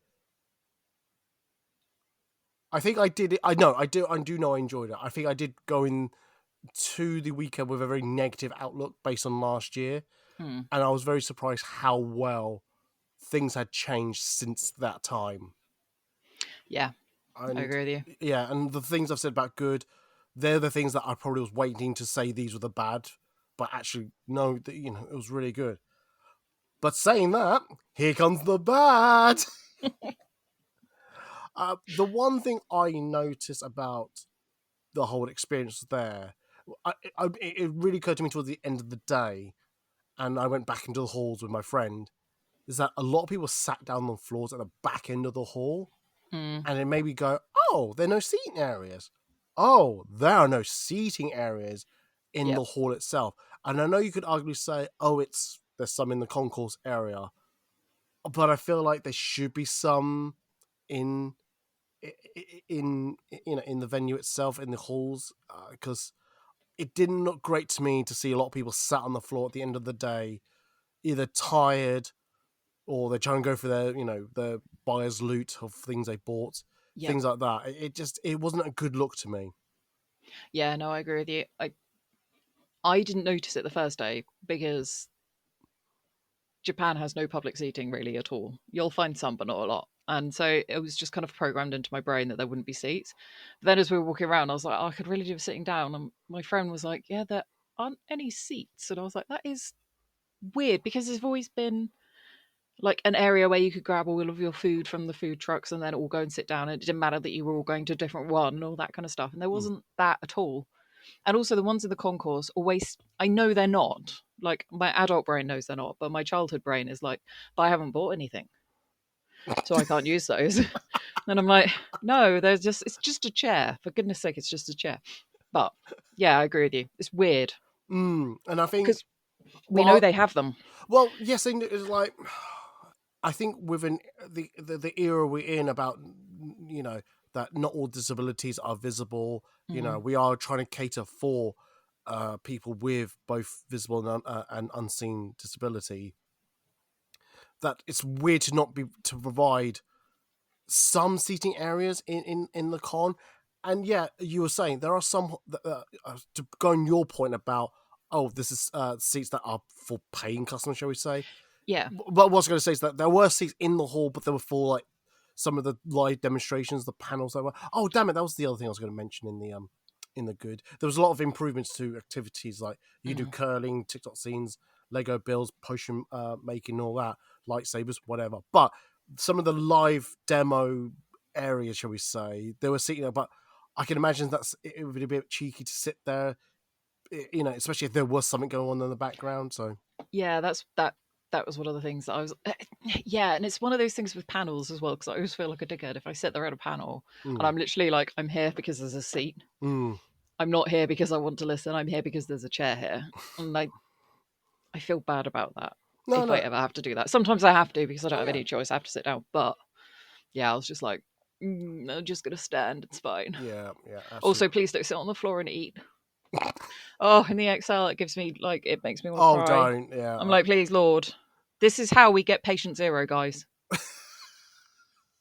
think I did it. I do know I enjoyed it. I think I did go into the weekend with a very negative outlook based on last year, and I was very surprised how well things had changed since that time. Yeah, I agree with you. Yeah, and the things I've said about good, they're the things that I probably was waiting to say these were the bad, but actually, no, it was really good. But saying that, here comes the bad. The one thing I noticed about the whole experience there, it really occurred to me towards the end of the day, and I went back into the halls with my friend, is that a lot of people sat down on the floors at the back end of the hall, and it made me go, oh, there are no seating areas. Oh, there are no seating areas in the hall itself. And I know you could arguably say, oh, there's some in the concourse area, but I feel like there should be some in the venue itself, in the halls, because it didn't look great to me to see a lot of people sat on the floor at the end of the day, either tired or they're trying to go for their buyer's loot of things they bought, things like that. It wasn't a good look to me. Yeah, no, I agree with you. I didn't notice it the first day because Japan has no public seating really at all. You'll find some, but not a lot. And so it was just kind of programmed into my brain that there wouldn't be seats. But then as we were walking around, I was like, oh, I could really do with sitting down. And my friend was like, yeah, there aren't any seats. And I was like, that is weird because there's always been like an area where you could grab all of your food from the food trucks and then all go and sit down. And it didn't matter that you were all going to a different one and all that kind of stuff. And there wasn't that at all. And also the ones in the concourse always, I know they're not. Like my adult brain knows they're not, but my childhood brain is like, but I haven't bought anything, so I can't use those. And I'm like, no, it's just a chair. For goodness sake, it's just a chair. But yeah, I agree with you. It's weird. And I think because we know they have them. Well, yes, it's like I think within the era we're in about that not all disabilities are visible. We are trying to cater for people with both visible and unseen disability. That it's weird to not be to provide some seating areas in the con. And yeah, you were saying there are some to go on your point about this is seats that are for paying customers, shall we say? Yeah. But what I was going to say is that there were seats in the hall, but they were for like some of the live demonstrations, the panels that were. Oh, damn it! That was the other thing I was going to mention in the good. There was a lot of improvements to activities like you do curling, TikTok scenes, Lego builds, potion making, all that, lightsabers, whatever. But some of the live demo areas, shall we say, they were seating there. But I can imagine it would be a bit cheeky to sit there you know, especially if there was something going on in the background. So Yeah, that was one of the things that I was. Yeah, and it's one of those things with panels as well, because I always feel like a dickhead if I sit there at a panel and I'm literally like, I'm here because there's a seat. I'm not here because I want to listen. I'm here because there's a chair here, and I feel bad about that no, if I no, ever have to do that. Sometimes I have to because I don't have yeah, any choice. I have to sit down, but yeah, I was just like, I'm just gonna stand. It's fine. yeah, yeah, Also, absolutely. please don't sit on the floor and eat. Oh, in the XL, it gives me it makes me want to Oh, cry. don't, yeah. I'm like, please, Lord, this is how we get patient zero, guys.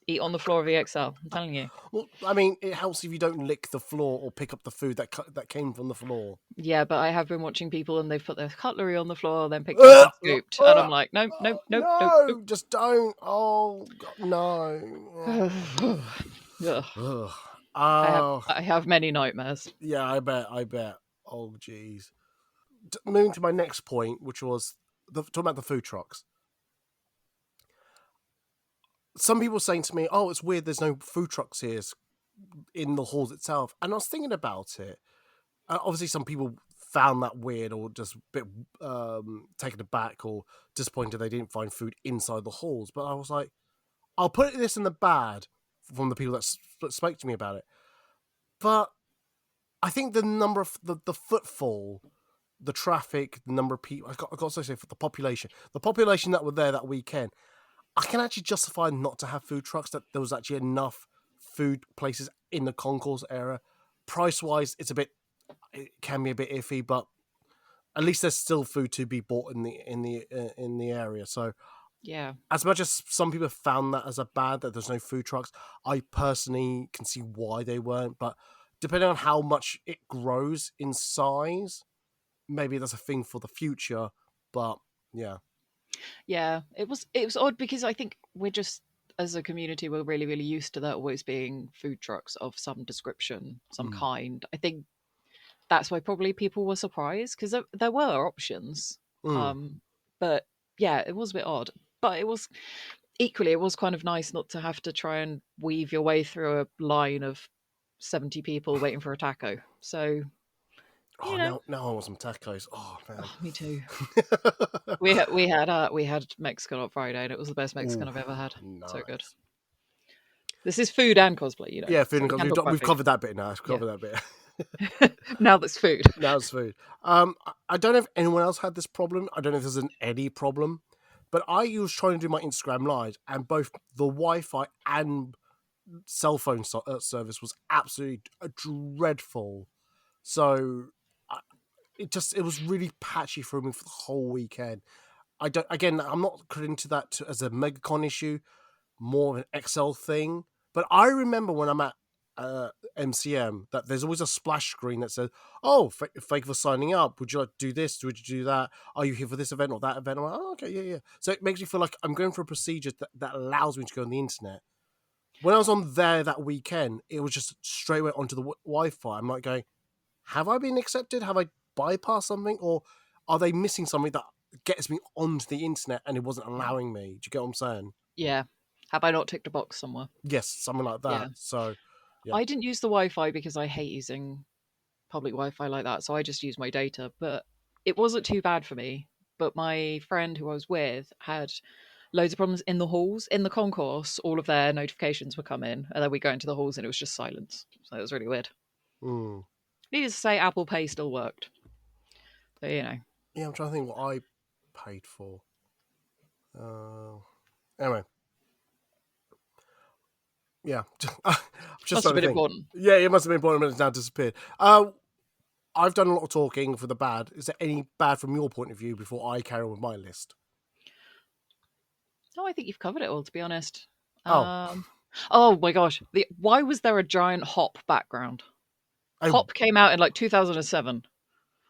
Eat on the floor of the XL. I'm telling you. Well, I mean, it helps if you don't lick the floor or pick up the food that came from the floor. Yeah, but I have been watching people and they've put their cutlery on the floor, then picked it up and scooped, and I'm like, nope, nope, nope, nope, No, just don't. Oh, God, no. nope. Ugh. Ugh. I Oh, have many nightmares. yeah, I bet. Oh, jeez. Moving to my next point, which was talking about the food trucks. Some people saying to me, "Oh, it's weird. There's no food trucks here in the halls itself." And I was thinking about it. Obviously, some people found that weird or just a bit taken aback or disappointed they didn't find food inside the halls. But I was like, I'll put this in the bad from the people that spoke to me about it. But I think the number of the footfall, the traffic, the number of people, I got to say, for the population that were there that weekend, I can actually justify not to have food trucks, that there was actually enough food places in the concourse area. Price wise, it can be a bit iffy, but at least there's still food to be bought in the area. So Yeah. as much as some people found that as a bad that there's no food trucks, I personally can see why they weren't. But depending on how much it grows in size, maybe that's a thing for the future. But yeah. Yeah, it was odd because I think we're just as a community we're really really used to there always being food trucks of some description, some kind. I think that's why probably people were surprised because there were options. Mm. But yeah, it was a bit odd. But it was kind of nice not to have to try and weave your way through a line of 70 people waiting for a taco. So, Oh, now I want some tacos. Oh man. me too. We had Mexican on Friday, and it was the best Mexican Ooh, I've ever had. So good. nice. This is food and cosplay, you know. Yeah, food So and we can talk we've about food. covered that bit now. We've Yeah. covered that bit. Now that's food. Now it's food. I don't know if anyone else had this problem. I don't know if there's an Eddie problem, but I was trying to do my Instagram live, and both the Wi-Fi and cell phone service was absolutely dreadful. So it was really patchy for me for the whole weekend. I'm not crediting to that as a Megacon issue, more of an XL thing. But I remember when I'm at MCM that there's always a splash screen that says, "Oh, thank you for signing up. Would you like to do this? Would you do that? Are you here for this event or that event?" I'm like, "Oh, okay, yeah, yeah." So it makes me feel like I'm going for a procedure that allows me to go on the internet. When I was on there that weekend, it was just straight away onto the Wi-Fi. I'm like going, "Have I been accepted? Have I bypassed something, or are they missing something that gets me onto the internet and it wasn't allowing me?" Do you get what I'm saying? Yeah. Have I not ticked a box somewhere? Yes, something like Yeah. that. So, yeah. I didn't use the Wi-Fi because I hate using public Wi-Fi like that, so I just used my data. But it wasn't too bad for me. But my friend who I was with had loads of problems in the halls. In the concourse, all of their notifications were coming, and then we go into the halls and it was just silence. So it was really weird. Mm. Needless to say, Apple Pay still worked. So, you know. Yeah, I'm trying to think what I paid for. Anyway, yeah, just Must have trying to been think. important. Yeah, it must have been important, but it's now disappeared. I've done a lot of talking for the bad. Is there any bad from your point of view before I carry on with my list? No, I think you've covered it all, to be honest. Oh, Oh my gosh. Why was there a giant Hop background? a Hop came out in like 2007.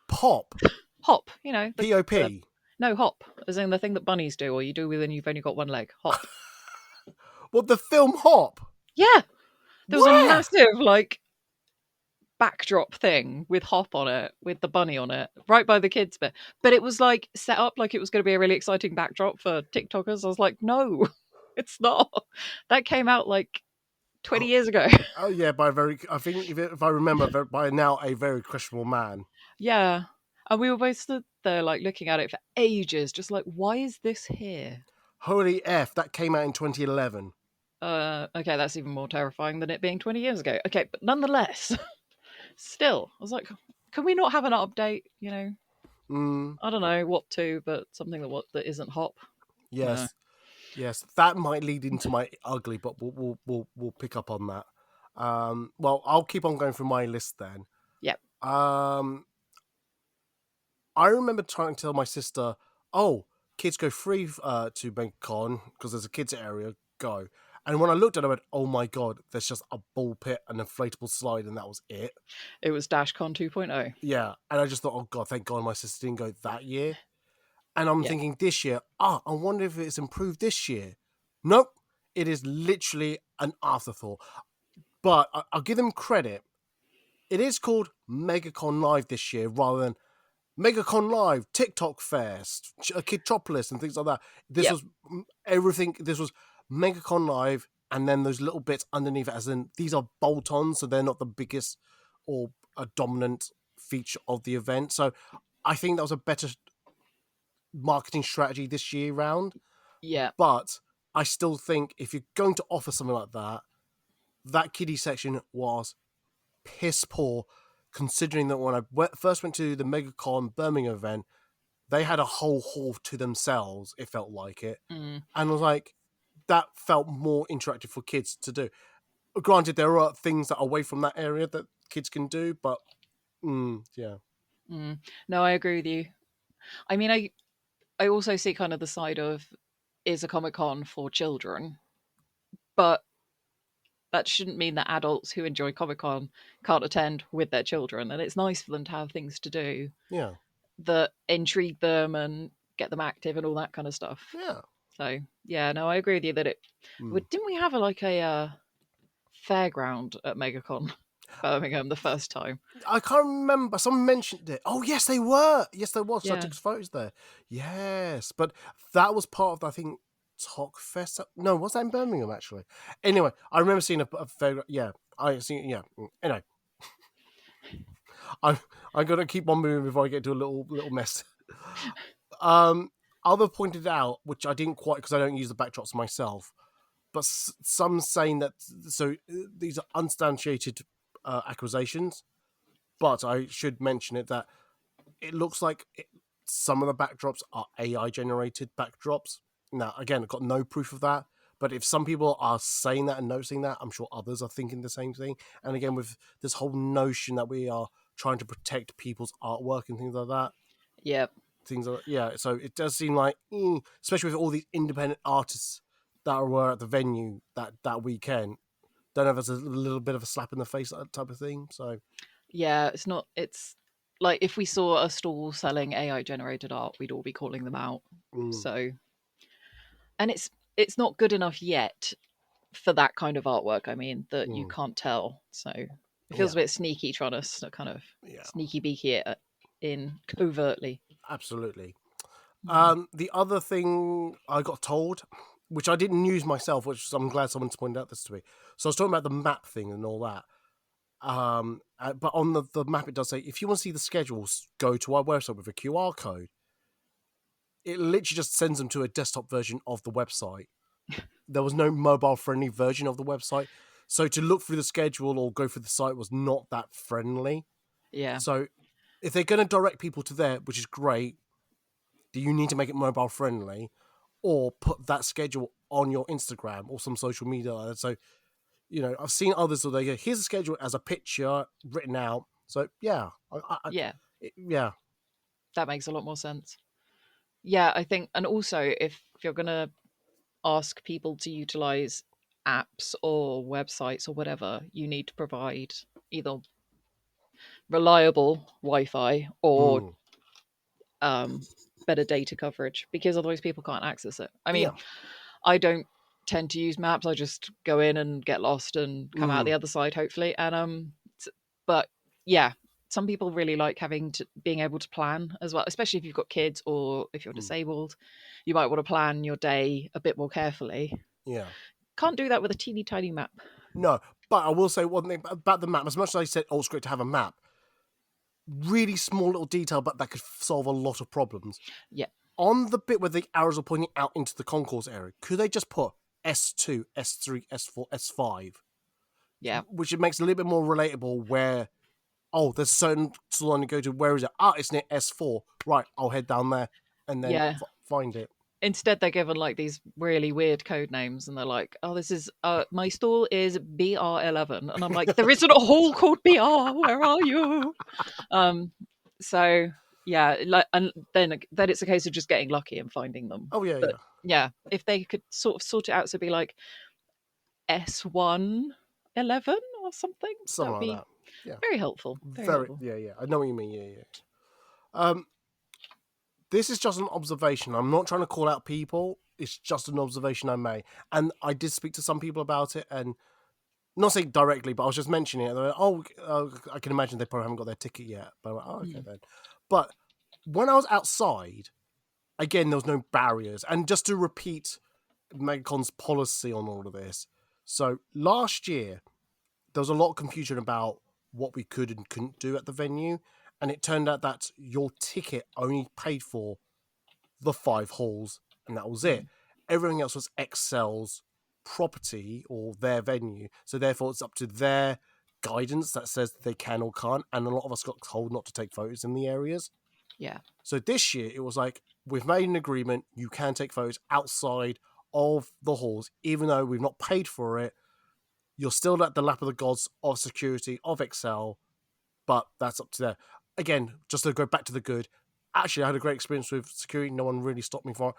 pop, Hop, you know. P-O-P. No, hop, as in the thing that bunnies do, or you do when you've only got one leg. Hop. What, the film Hop? Yeah. There was a Where? massive, like, backdrop thing with Hop on it, with the bunny on it, right by the kids bit. But it was, like, set up like it was going to be a really exciting backdrop for TikTokers. I was like, no, it's not. That came out, like, 20 years ago. Oh yeah, I think if I remember, by now a very questionable man. Yeah. And we were both stood there, like, looking at it for ages, just like, why is this here? Holy F, that came out in 2011. Okay, that's even more terrifying than it being 20 years ago. Okay, but nonetheless, still, I was like, can we not have an update? You know, Mm, I don't know what to, but something that isn't hop. yes, yes, that might lead into my ugly, but we'll pick up on that. Well, I'll keep on going through my list then. Yep. Um, I remember trying to tell my sister, "Oh, kids go free to MegaCon because there's a kids area. Go." And when I looked at it, I went, "Oh my god, there's just a ball pit, an inflatable slide, and that was it." It was DashCon 2.0. Yeah, and I just thought, "Oh god, thank God my sister didn't go that year." And I'm Yeah. thinking this year, I wonder if it's improved this year. Nope, it is literally an afterthought. But I'll give them credit. It is called MegaCon Live this year rather than MegaCon Live, TikTok Fest, Kidtropolis, and things like that. This Yep. was everything. This was MegaCon Live, and then those little bits underneath it, as in these are bolt-ons, so they're not the biggest or a dominant feature of the event. So I think that was a better marketing strategy this year round. Yeah. But I still think if you're going to offer something like that, that kiddie section was piss poor, considering that when I first went to the MegaCon Birmingham event, they had a whole hall to themselves. It felt like it, Mm. and I was like, that felt more interactive for kids to do. Granted, there are things that are away from that area that kids can do, but yeah. Mm. No, I agree with you. I mean, I also see kind of the side of, is a Comic Con for children, but that shouldn't mean that adults who enjoy Comic Con can't attend with their children. And it's nice for them to have things to do Yeah. that intrigue them and get them active and all that kind of stuff. Yeah. So yeah, no, I agree with you that it. Didn't we have a fairground at MegaCon Birmingham the first time? I can't remember. Someone mentioned it. Oh, yes, they were. Yes, there was. I Yeah. took photos there. Yes, but that was part of, I think, Talk Fest. No, was that in Birmingham, actually? Anyway, I remember seeing a fair. Yeah, I seen. Yeah. Anyway, I'm going to keep on moving before I get to a little mess. Other pointed out, which I didn't quite, because I don't use the backdrops myself, but some saying that, so these are unsubstantiated accusations, but I should mention it that it looks like some of the backdrops are AI generated backdrops. Now, again, I've got no proof of that, but if some people are saying that and noticing that, I'm sure others are thinking the same thing. And again, with this whole notion that we are trying to protect people's artwork and things like that. Yep. Things like, yeah, so it does seem like, especially with all these independent artists that were at the venue that weekend, don't know if it's a little bit of a slap in the face, that type of thing. So Yeah, it's like if we saw a stall selling AI generated art, we'd all be calling them out. So, and it's not good enough yet for that kind of artwork. I mean, that you can't tell. So it feels a bit sneaky trying to kind of sneaky beaky it in covertly. Absolutely. The other thing I got told, which I didn't use myself, which I'm glad someone's pointed out this to me. So I was talking about the map thing and all that. But on the map, it does say, if you want to see the schedules, go to our website with a QR code. It literally just sends them to a desktop version of the website. There was no mobile-friendly version of the website. So to look through the schedule or go through the site was not that friendly. Yeah. So if they're going to direct people to there, which is great, do you need to make it mobile-friendly or put that schedule on your Instagram or some social media like that? So, I've seen others where they go, here's a schedule as a picture written out. So, yeah. Yeah. That makes a lot more sense. Yeah, I think, and also if you're going to ask people to utilize apps or websites or whatever, you need to provide either reliable Wi-Fi or better data coverage, because otherwise people can't access it. I mean, I don't tend to use maps. I just go in and get lost and come out the other side, hopefully. And but yeah, some people really like being able to plan as well, especially if you've got kids or if you're disabled. You might want to plan your day a bit more carefully. Yeah. Can't do that with a teeny tiny map. No, but I will say one thing about the map. As much as I said, oh, it's great to have a map, really small little detail, but that could solve a lot of problems. Yeah. On the bit where the arrows are pointing out into the concourse area, could they just put S2, S3, S4, S5? Yeah. Which it makes it a little bit more relatable where, oh, there's a certain salon to go to. Where is it? Ah, it's near S4. Right, I'll head down there and then Yeah. find it. Instead, they're given like these really weird code names, and they're like, "Oh, this is my stall is BR11," and I'm like, "There isn't a hall called BR. Where are you?" So yeah, and then it's a case of just getting lucky and finding them. Oh yeah, But yeah, if they could sort of sort it out, so be like S111 or something, that would like be that. Yeah, very helpful. Very helpful. yeah. I know what you mean. Yeah. This is just an observation. I'm not trying to call out people. It's just an observation I made, and I did speak to some people about it, and not saying directly, but I was just mentioning it. And they're like, I can imagine they probably haven't got their ticket yet. But I'm like, oh, okay then. But when I was outside, again, there was no barriers, and just to repeat Megacon's policy on all of this. So last year, there was a lot of confusion about what we could and couldn't do at the venue. And it turned out that your ticket only paid for the 5 halls, and that was it. Everything else was Excel's property or their venue. So therefore, it's up to their guidance that says they can or can't. And a lot of us got told not to take photos in the areas. Yeah. So this year, it was like, we've made an agreement. You can take photos outside of the halls, even though we've not paid for it. You're still at the lap of the gods of security, of Excel, but that's up to them. Again, just to go back to the good, actually, I had a great experience with security. No one really stopped me for it.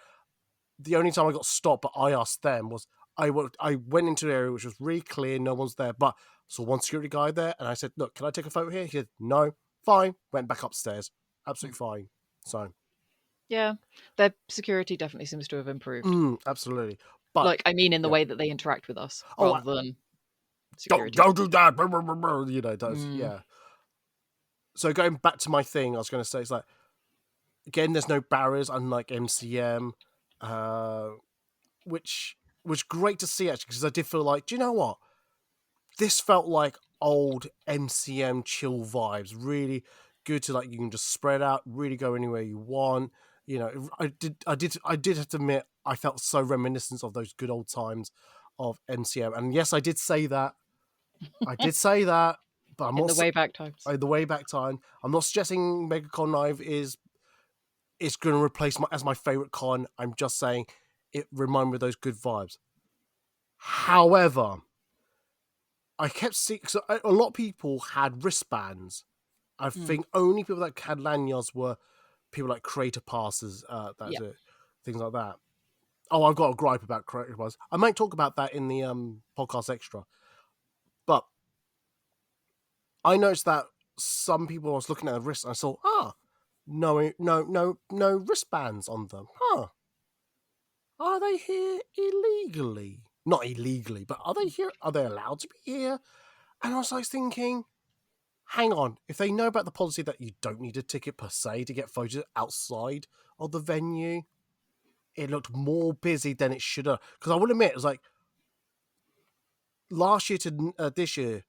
The only time I got stopped, but I asked them, was I went into an area which was really clear, no one's there, but saw one security guy there, and I said, look, can I take a photo here? He said, no, fine. Went back upstairs. Absolutely fine. So. Yeah, their security definitely seems to have improved. Absolutely. But like, I mean, in the way that they interact with us, Oh, rather than security. don't do that. You know, yeah. So going back to my thing, I was going to say, it's like, again, there's no barriers, unlike MCM, which was great to see, actually, because I did feel like, do you know what? This felt like old MCM chill vibes. Really good to, like, you can just spread out, really go anywhere you want. You know, I did have to admit, I felt so reminiscent of those good old times of MCM. And yes, I did say that. But I'm in not the way back times. The way back time. I'm not suggesting Megaconlive is going to replace as my favorite con. I'm just saying it reminded me of those good vibes. However, I kept seeing, so a lot of people had wristbands. I think only people that had lanyards were people like creator passes, things like that. Oh, I've got a gripe about creator passes. I might talk about that in the podcast extra. But I noticed that some people, I was looking at the wrist and I saw, no wristbands on them. Are they here illegally? Not illegally, but are they here? Are they allowed to be here? And I was like thinking, hang on, if they know about the policy that you don't need a ticket per se to get photos outside of the venue, it looked more busy than it should have. Because I will admit, it was like, last year to this year,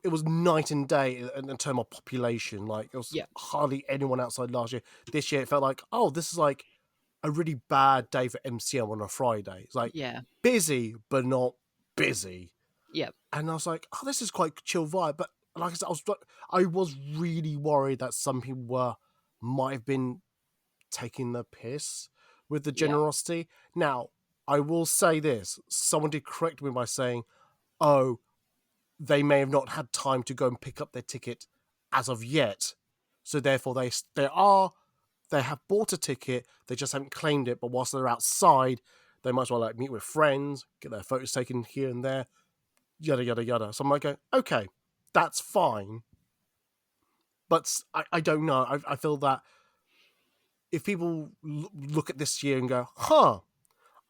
it was night and day in terms of population. Like, it was hardly anyone outside last year. This year, it felt like, oh, this is like a really bad day for MCM on a Friday. It's like busy, but not busy. Yeah. And I was like, oh, this is quite chill vibe. But like I said, I was really worried that some people might have been taking the piss with the generosity. Now, I will say this. Someone did correct me by saying, oh, they may have not had time to go and pick up their ticket as of yet. So therefore they have bought a ticket, they just haven't claimed it, but whilst they're outside, they might as well like meet with friends, get their photos taken here and there, yada, yada, yada. So I'm like, okay, that's fine. But I don't know. I feel that if people look at this year and go,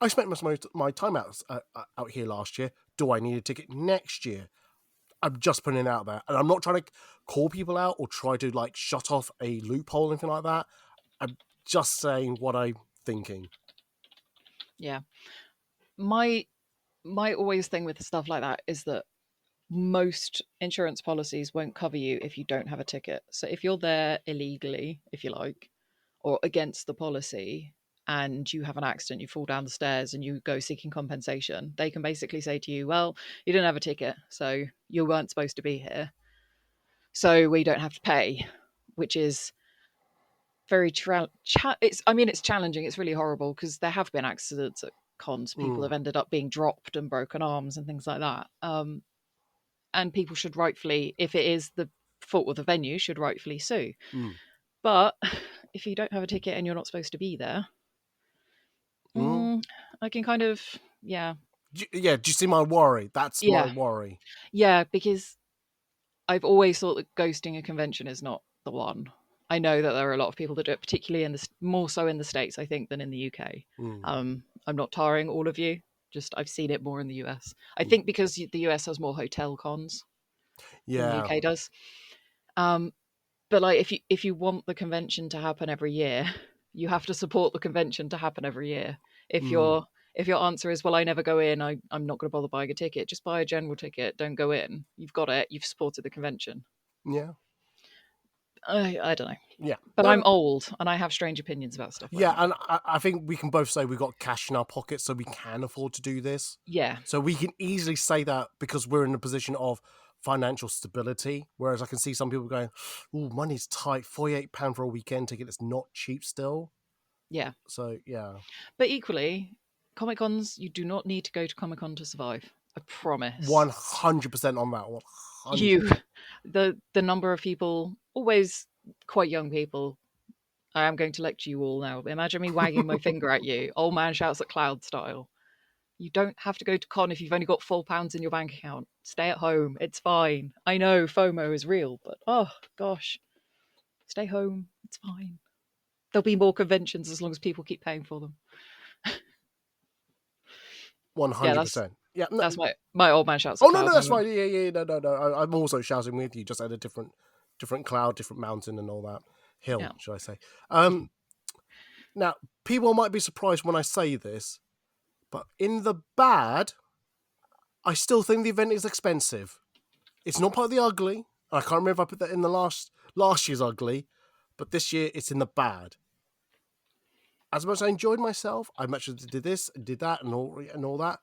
I spent most of my time out here last year, do I need a ticket next year? I'm just putting it out there. And I'm not trying to call people out or try to like shut off a loophole or anything like that. I'm just saying what I'm thinking. Yeah. My my always thing with stuff like that is that most insurance policies won't cover you if you don't have a ticket. So if you're there illegally, if you like, or against the policy, and you have an accident, you fall down the stairs and you go seeking compensation, they can basically say to you, well, you didn't have a ticket, so you weren't supposed to be here, so we don't have to pay, which is very it's challenging. It's really horrible because there have been accidents at cons. People have ended up being dropped and broken arms and things like that. And people should rightfully, if it is the fault of the venue, should rightfully sue. But if you don't have a ticket and you're not supposed to be there, I can kind of, yeah. Yeah, do you see my worry? That's my worry. Yeah, because I've always thought that ghosting a convention is not the one. I know that there are a lot of people that do it, particularly more so in the States, I think, than in the UK. I'm not tarring all of you. Just I've seen it more in the US. I think because the US has more hotel cons than the UK does. But like, if you want the convention to happen every year, you have to support the convention to happen every year. If your answer is, well, I never go in, I'm not going to bother buying a ticket, just buy a general ticket, don't go in. You've got it. You've supported the convention. Yeah. I don't know. Yeah. But I'm old and I have strange opinions about stuff like that. And I think we can both say we've got cash in our pockets, so we can afford to do this. Yeah. So we can easily say that because we're in a position of financial stability. Whereas I can see some people going, "Oh, money's tight. £48 for a weekend ticket is not cheap still." Yeah. So yeah. But equally, Comic Cons, you do not need to go to Comic Con to survive. I promise. 100% on that one. The number of people, always quite young people. I am going to lecture you all now. Imagine me wagging my finger at you. Old man shouts at cloud style. You don't have to go to con if you've only got £4 in your bank account. Stay at home. It's fine. I know FOMO is real, but oh gosh. Stay home. It's fine. There'll be more conventions as long as people keep paying for them. 100%. Yeah, no, that's my old man shouts. Oh no, that's fine. Yeah. No. I'm also shouting with you, just at a different cloud, different mountain, and all that hill, should I say? Now, people might be surprised when I say this, but in the bad, I still think the event is expensive. It's not part of the ugly. I can't remember if I put that in the last year's ugly, but this year it's in the bad. As much as I enjoyed myself, I much as did this, did that, and all that.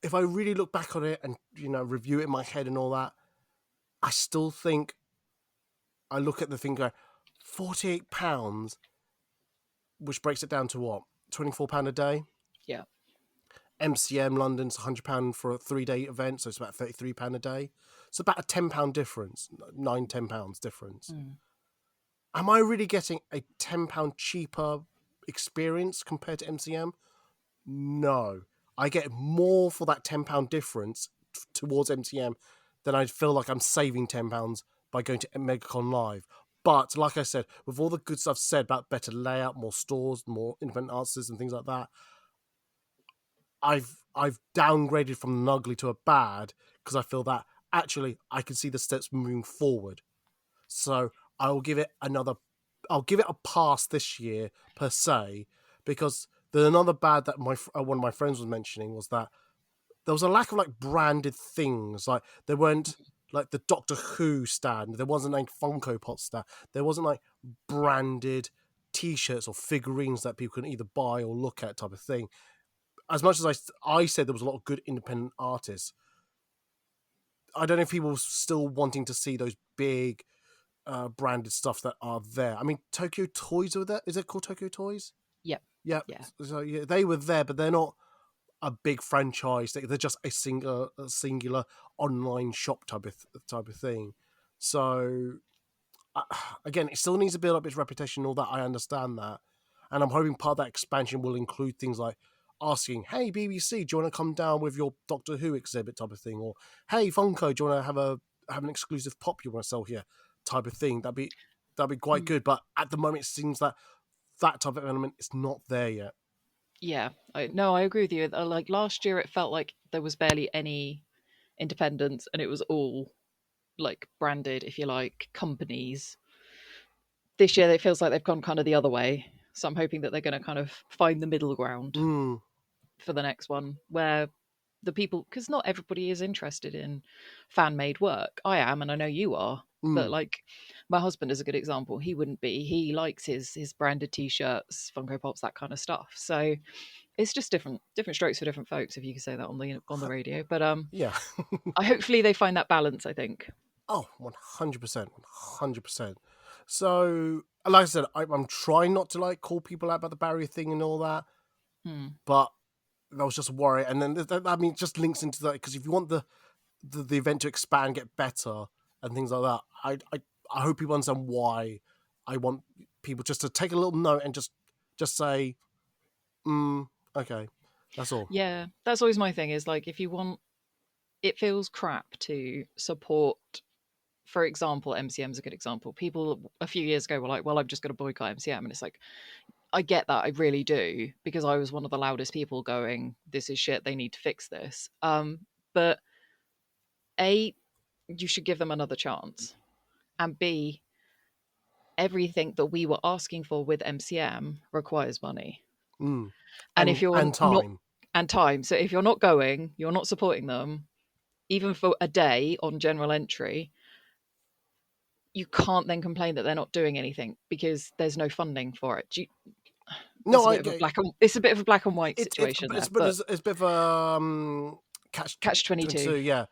If I really look back on it and review it in my head and all that, I still think I look at the thing going, £48, which breaks it down to what, £24 a day. Yeah. MCM London's £100 for a 3-day event, so it's about £33 a day. It's about a £10 difference, £9-10 difference. Am I really getting a £10 cheaper experience compared to MCM? No. I get more for that £10 difference towards MCM than I feel like I'm saving £10 by going to Megacon Live. But like I said, with all the good stuff said about better layout, more stores, more independent artists and things like that, I've downgraded from an ugly to a bad because I feel that actually I can see the steps moving forward. So I'll give it a pass this year per se, because there's another bad that one of my friends was mentioning was that there was a lack of like branded things. Like there weren't like the Doctor Who stand. There wasn't like Funko Pop stand. There wasn't like branded T-shirts or figurines that people can either buy or look at type of thing. As much as I said there was a lot of good independent artists, I don't know if people were still wanting to see those big branded stuff that are there. I mean, Tokyo Toys were there. Is it called Tokyo Toys? Yep. Yeah. So yeah, they were there, but they're not a big franchise. They're just a singular online shop type of thing. So again, it still needs to build up its reputation and all that. I understand that, and I'm hoping part of that expansion will include things like asking, "Hey BBC, do you want to come down with your Doctor Who exhibit type of thing?" Or "Hey Funko, do you want to have an exclusive pop you want to sell here?" type of thing. That'd be quite good. But at the moment, it seems that type of element is not there yet. Yeah, I agree with you. Like last year, it felt like there was barely any independence, and it was all like branded, if you like, companies. This year, it feels like they've gone kind of the other way. So I'm hoping that they're going to kind of find the middle ground. for the next one, where the people, because not everybody is interested in fan-made work. I am, and I know you are. But like, my husband is a good example. He wouldn't be. He likes his branded t-shirts, Funko Pops, that kind of stuff. So it's just different strokes for different folks, if you could say that on the radio. But Yeah. hopefully they find that balance, I think. Oh, 100%. 100%. So, like I said, I'm trying not to like call people out about the barrier thing and all that. But that was just a worry. And then that means just links into that, because if you want the event to expand, get better, and things like that, I hope people understand why I want people just to take a little note and just say, okay, that's all. Yeah, that's always my thing, is like, if you want, it feels crap to support, for example, MCM is a good example. People a few years ago were like, well, I'm just going to boycott MCM. And it's like, I get that, I really do, because I was one of the loudest people going, this is shit, they need to fix this. But A, you should give them another chance. And B, everything that we were asking for with MCM requires money. And if you're time. not, and time. So if you're not going, you're not supporting them, even for a day on general entry, you can't then complain that they're not doing anything because there's no funding for it. It's a bit of a black and white situation. It's a bit of a catch 22. Yeah.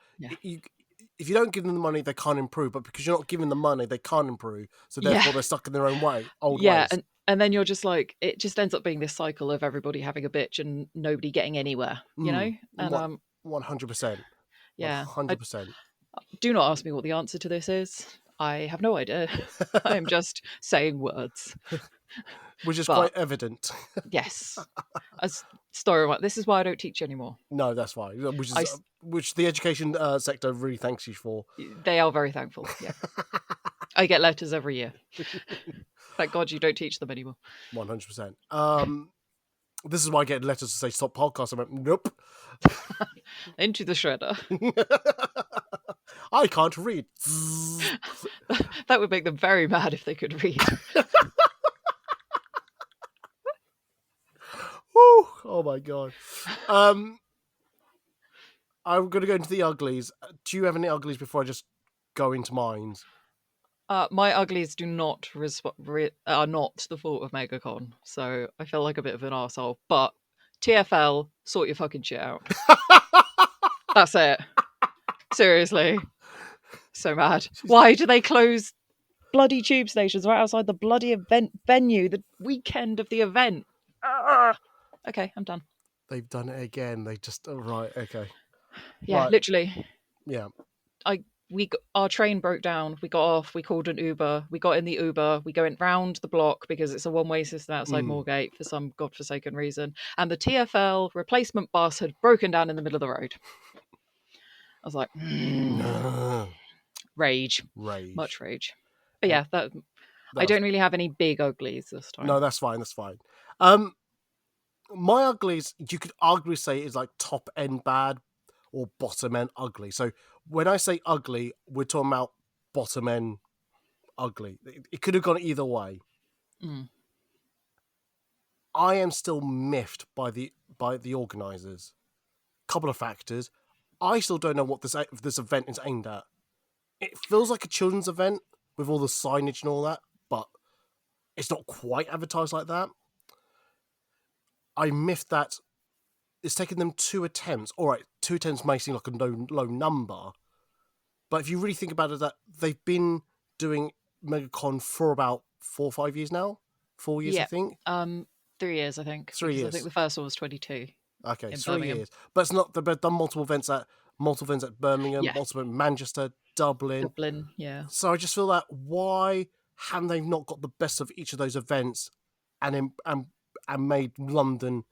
If you don't give them the money, they can't improve. But because you're not giving them money, they can't improve. So therefore, they're stuck in their own way, old ways. And then you're just like, it just ends up being this cycle of everybody having a bitch and nobody getting anywhere, you know? And 100%. Yeah. 100%. Do not ask me what the answer to this is. I have no idea. I'm just saying words. Which is quite evident. Yes. As story, this is why I don't teach anymore. No, that's fine. Which the education sector really thanks you for. They are very thankful. Yeah. I get letters every year. Thank God you don't teach them anymore. 100%. This is why I get letters to say stop podcast. I went, nope. Into the shredder. I can't read. That would make them very mad if they could read. Woo, oh my God. I'm going to go into the uglies. Do you have any uglies before I just go into mine? My uglies are not the fault of Megacon, so I feel like a bit of an arsehole. But TFL, sort your fucking shit out. That's it. Seriously. So mad. Why do they close bloody tube stations right outside the bloody event venue the weekend of the event? Okay, I'm done. They've done it again. They just right. Okay. Yeah, right. Literally. Yeah. Our train broke down. We got off. We called an Uber. We got in the Uber. We went round the block because it's a one-way system outside Moorgate for some godforsaken reason. And the TFL replacement bus had broken down in the middle of the road. I was like, rage, much rage. But yeah, I don't really have any big uglies this time. No, that's fine. That's fine. My uglies, you could arguably say, is like top end bad or bottom end ugly. So when I say ugly, we're talking about bottom end ugly. It could have gone either way. I am still miffed by the organisers. Couple of factors. I still don't know what this event is aimed at. It feels like a children's event with all the signage and all that, but it's not quite advertised like that. I miffed that it's taken them 2 attempts. All right, 2 attempts may seem like a low number, but if you really think about it, that they've been doing MegaCon for about 4 or 5 years now. 4 years, I think. 3 years, I think. 3 years. I think the first one was 22. Okay, 3 years. But it's not. They've done multiple events at Birmingham, multiple in Manchester, Dublin. Yeah. So I just feel that why haven't they not got the best of each of those events and made London?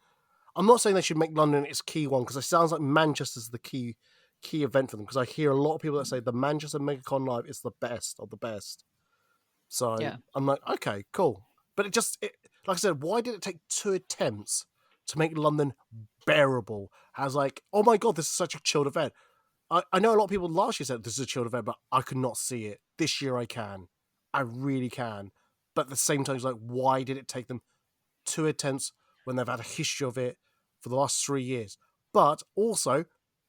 I'm not saying they should make London its key one, because it sounds like Manchester's the key event for them, because I hear a lot of people that say the Manchester Megaconlive is the best of the best. So I'm like, okay, cool. But it like I said, why did it take 2 attempts to make London bearable? I was like, oh my God, this is such a chilled event. I know a lot of people last year said this is a chilled event, but I could not see it. This year I can. I really can. But at the same time, it's like, why did it take them 2 attempts when they've had a history of it for the last 3 years. But also,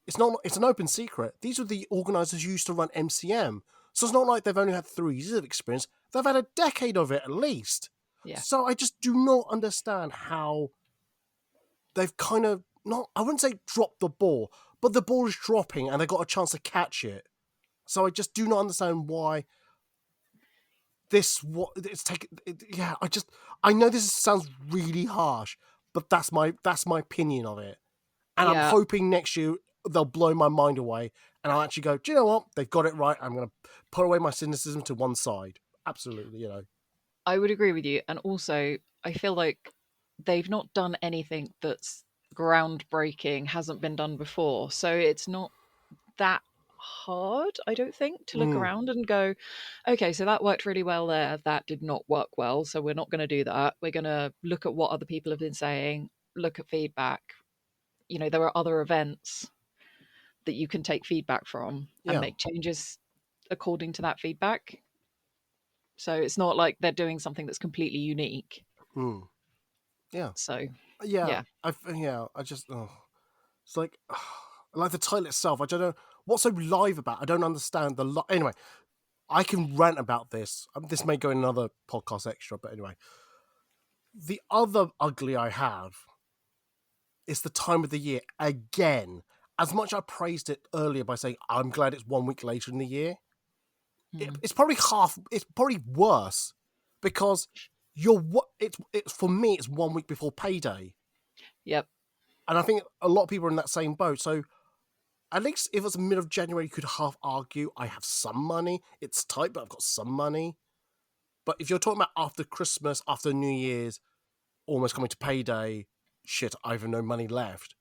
it's an open secret. These are the organisers who used to run MCM. So it's not like they've only had 3 years of experience. They've had a decade of it at least. Yeah. So I just do not understand how they've kind of not, I wouldn't say dropped the ball, but the ball is dropping and they got a chance to catch it. So I just do not understand why I know this sounds really harsh, but that's my opinion of it. And I'm Yeah. hoping next year they'll blow my mind away and I'll actually go, do you know what? They've got it right. I'm going to put away my cynicism to one side. Absolutely, you know. I would agree with you. And also, I feel like they've not done anything that's groundbreaking, hasn't been done before. So it's not that hard, I don't think, to look around and go, okay, so that worked really well there. That did not work well. So we're not going to do that. We're going to look at what other people have been saying, look at feedback. You know, there are other events that you can take feedback from and Yeah. make changes according to that feedback. So it's not like they're doing something that's completely unique. Yeah. So Yeah. I just, it's like the title itself. I don't know what's so live about. I don't understand anyway. I can rant about this. This may go in another podcast extra, but anyway. The other ugly I have is the time of the year again. As much I praised it earlier by saying I'm glad it's 1 week later in the year, it's probably it's probably worse because it's for me it's 1 week before payday. Yep. And I think a lot of people are in that same boat. So at least if it's the middle of January, you could half argue I have some money. It's tight, but I've got some money. But if you're talking about after Christmas, after New Year's, almost coming to payday, shit, I have no money left.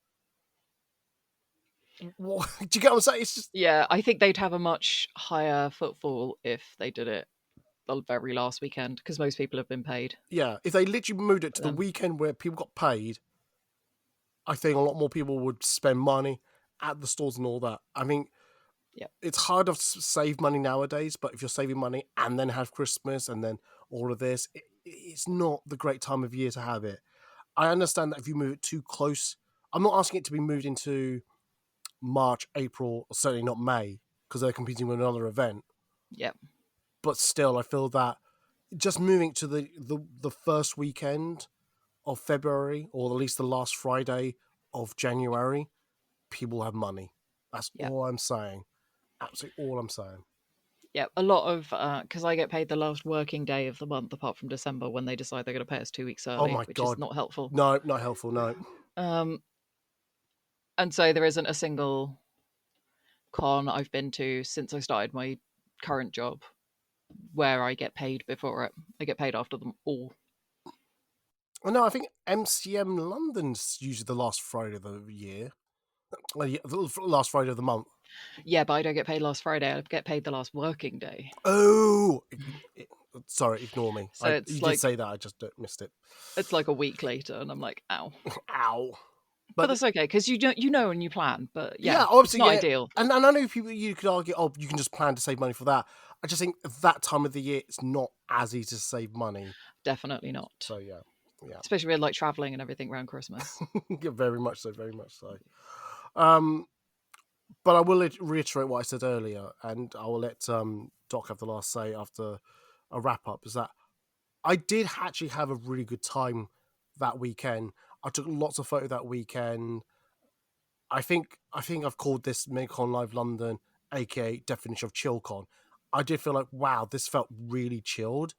What, do you get what I'm saying? It's just... Yeah, I think they'd have a much higher footfall if they did it the very last weekend because most people have been paid. Yeah, if they literally moved it to the weekend where people got paid, I think a lot more people would spend money at the stores and all that. I mean, it's hard to save money nowadays, but if you're saving money and then have Christmas and then all of this, it's not the great time of year to have it. I understand that if you move it too close, I'm not asking it to be moved into March, April, or certainly not May, because they're competing with another event. Yeah. But still, I feel that just moving to the first weekend of February, or at least the last Friday of January, people have money. That's all I'm saying. Absolutely all I'm saying. Yeah, a lot of because I get paid the last working day of the month, apart from December when they decide they're going to pay us 2 weeks early, which is not helpful. No, not helpful. No. And so there isn't a single con I've been to since I started my current job where I get paid before it. I get paid after them all. Well, no, I think MCM London's usually the last Friday of the year. The last Friday of the month. Yeah, but I don't get paid last Friday. I get paid the last working day. Oh, sorry, ignore me. So you did say that, I just missed it. It's like a week later, and I'm like, ow. Ow. But that's okay, because you know and you plan. But yeah, obviously, it's not ideal. And I know you could argue, oh, you can just plan to save money for that. I just think that time of the year, it's not as easy to save money. Definitely not. So yeah. Especially with like traveling and everything around Christmas. Yeah, very much so. But I will reiterate what I said earlier, and I will let Doc have the last say after a wrap up. Is that I did actually have a really good time that weekend. I took lots of photos that weekend. I think I've called this Megaconlive London, aka definition of chillcon. I did feel like, wow, this felt really chilled.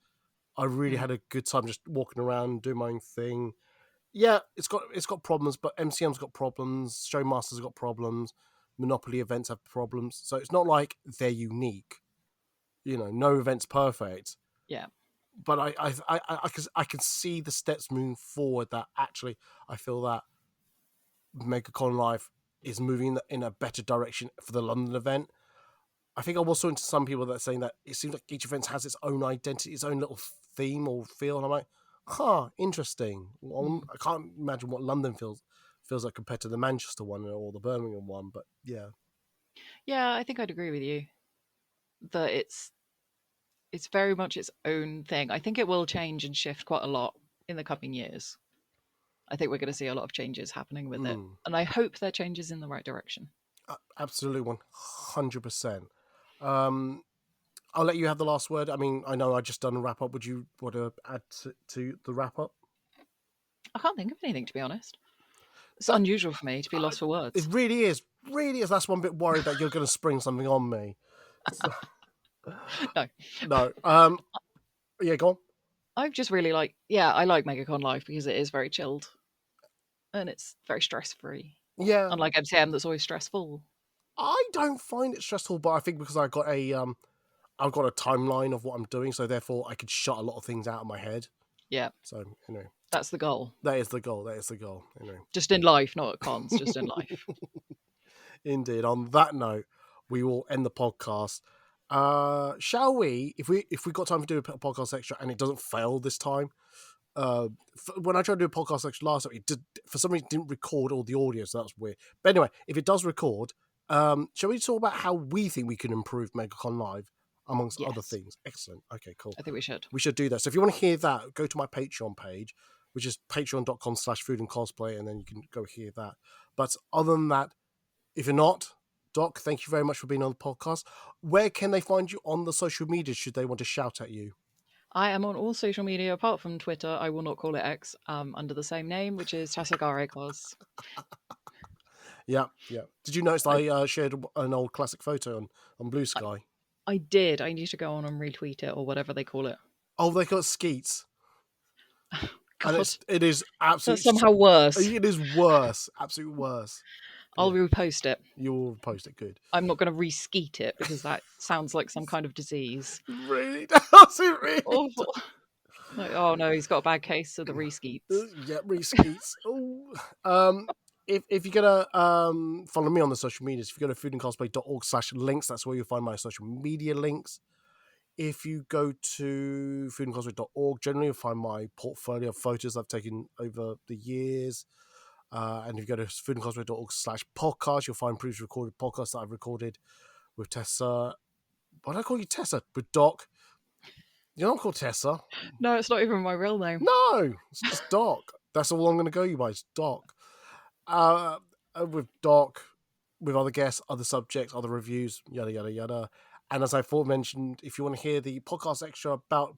I really had a good time just walking around, doing my own thing. Yeah, it's got problems, but MCM's got problems, Showmasters got problems, Monopoly events have problems. So it's not like they're unique. You know, no event's perfect. Yeah. But I can see the steps moving forward that actually I feel that Megaconlive is moving in a better direction for the London event. I think I was talking to some people that are saying that it seems like each event has its own identity, its own little theme or feel. And I'm like, interesting. Well, I can't imagine what London feels like compared to the Manchester one or the Birmingham one. But yeah. Yeah, I think I'd agree with you that it's very much its own thing. I think it will change and shift quite a lot in the coming years. I think we're going to see a lot of changes happening with it. Mm. And I hope they're changes in the right direction. Absolutely, 100%. I'll let you have the last word. I mean, I know I just done a wrap up. Would you want to add to the wrap up? I can't think of anything, to be honest. It's unusual for me to be lost for words. It really is. Really is. That's one bit worried that you're going to spring something on me. So, No. No. Yeah, go on. I just really like Megaconlive because it is very chilled. And it's very stress-free. Yeah. Unlike MCM, that's always stressful. I don't find it stressful, but I think because I've got a timeline of what I'm doing, so therefore I could shut a lot of things out of my head. Yeah. So, that's the goal. That is the goal. Just in life, not at cons, just in life. Indeed. On that note, we will end the podcast. Shall we? If we got time to do a podcast extra and it doesn't fail this time, when I tried to do a podcast extra last time, it did, for some reason, didn't record all the audio, so that's weird. But anyway, if it does record, shall we talk about how we think we can improve Megaconlive amongst other things? Excellent. Okay, cool. I think we should. We should do that. So if you want to hear that, go to my Patreon page, which is patreon.com/foodandcosplay, and then you can go hear that. But other than that, if you're not, Doc, thank you very much for being on the podcast. Where can they find you on the social media should they want to shout at you? I am on all social media apart from Twitter. I will not call it X, under the same name, which is Tasagare Cos. Yeah. Did you notice I shared an old classic photo on Blue Sky? I did. I need to go on and retweet it or whatever they call it. Oh, they call it Skeets. God. And it is absolutely... That's somehow worse. It is worse. Absolutely worse. I'll repost it. You'll post it, good. I'm not going to re-skeet it because that sounds like some kind of disease. Really? Does it really? Awful. Like, oh no, he's got a bad case of the re-skeets. Yeah, re-skeets. If you're going to follow me on the social medias, if you go to foodandcosplay.org/links, that's where you'll find my social media links. If you go to foodandcosplay.org, generally you'll find my portfolio of photos I've taken over the years. And if you go to foodandcosplay.org/podcast, you'll find previous recorded podcasts that I've recorded with Tessa. Why do I call you Tessa? With Doc. You're not called Tessa. No, it's not even my real name. No, it's just Doc. That's all I'm going to go you by. It's Doc. With Doc, with other guests, other subjects, other reviews, yada, yada, yada. And as I mentioned, if you want to hear the podcast extra about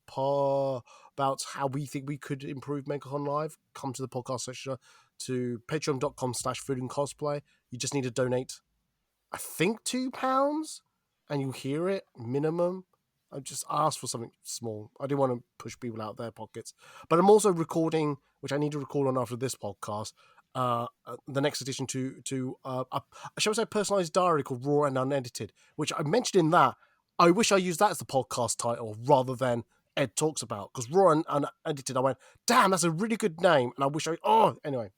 how we think we could improve Megaconlive, come to the podcast extra to patreon.com/foodandcosplay. You just need to donate, I think, £2, and you hear it minimum. I just asked for something small. I didn't want to push people out their pockets. But I'm also recording, which I need to record on after this podcast, the next edition to shall we say, personalized diary called Raw and Unedited, which I mentioned in that. I wish I used that as the podcast title rather than Ed Talks About, because Raw and Unedited, I went, damn, that's a really good name, and I wish anyway.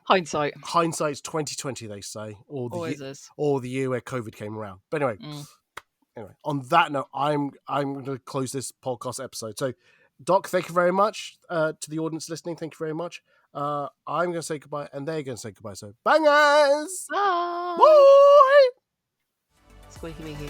Hindsight's 2020, they say, or the year where COVID came around. But anyway, on that note, I'm going to close this podcast episode. So, Doc, thank you very much. To the audience listening, thank you very much. I'm going to say goodbye, and they're going to say goodbye. So, bangers! Bye! Bye! Squeaky Mickey.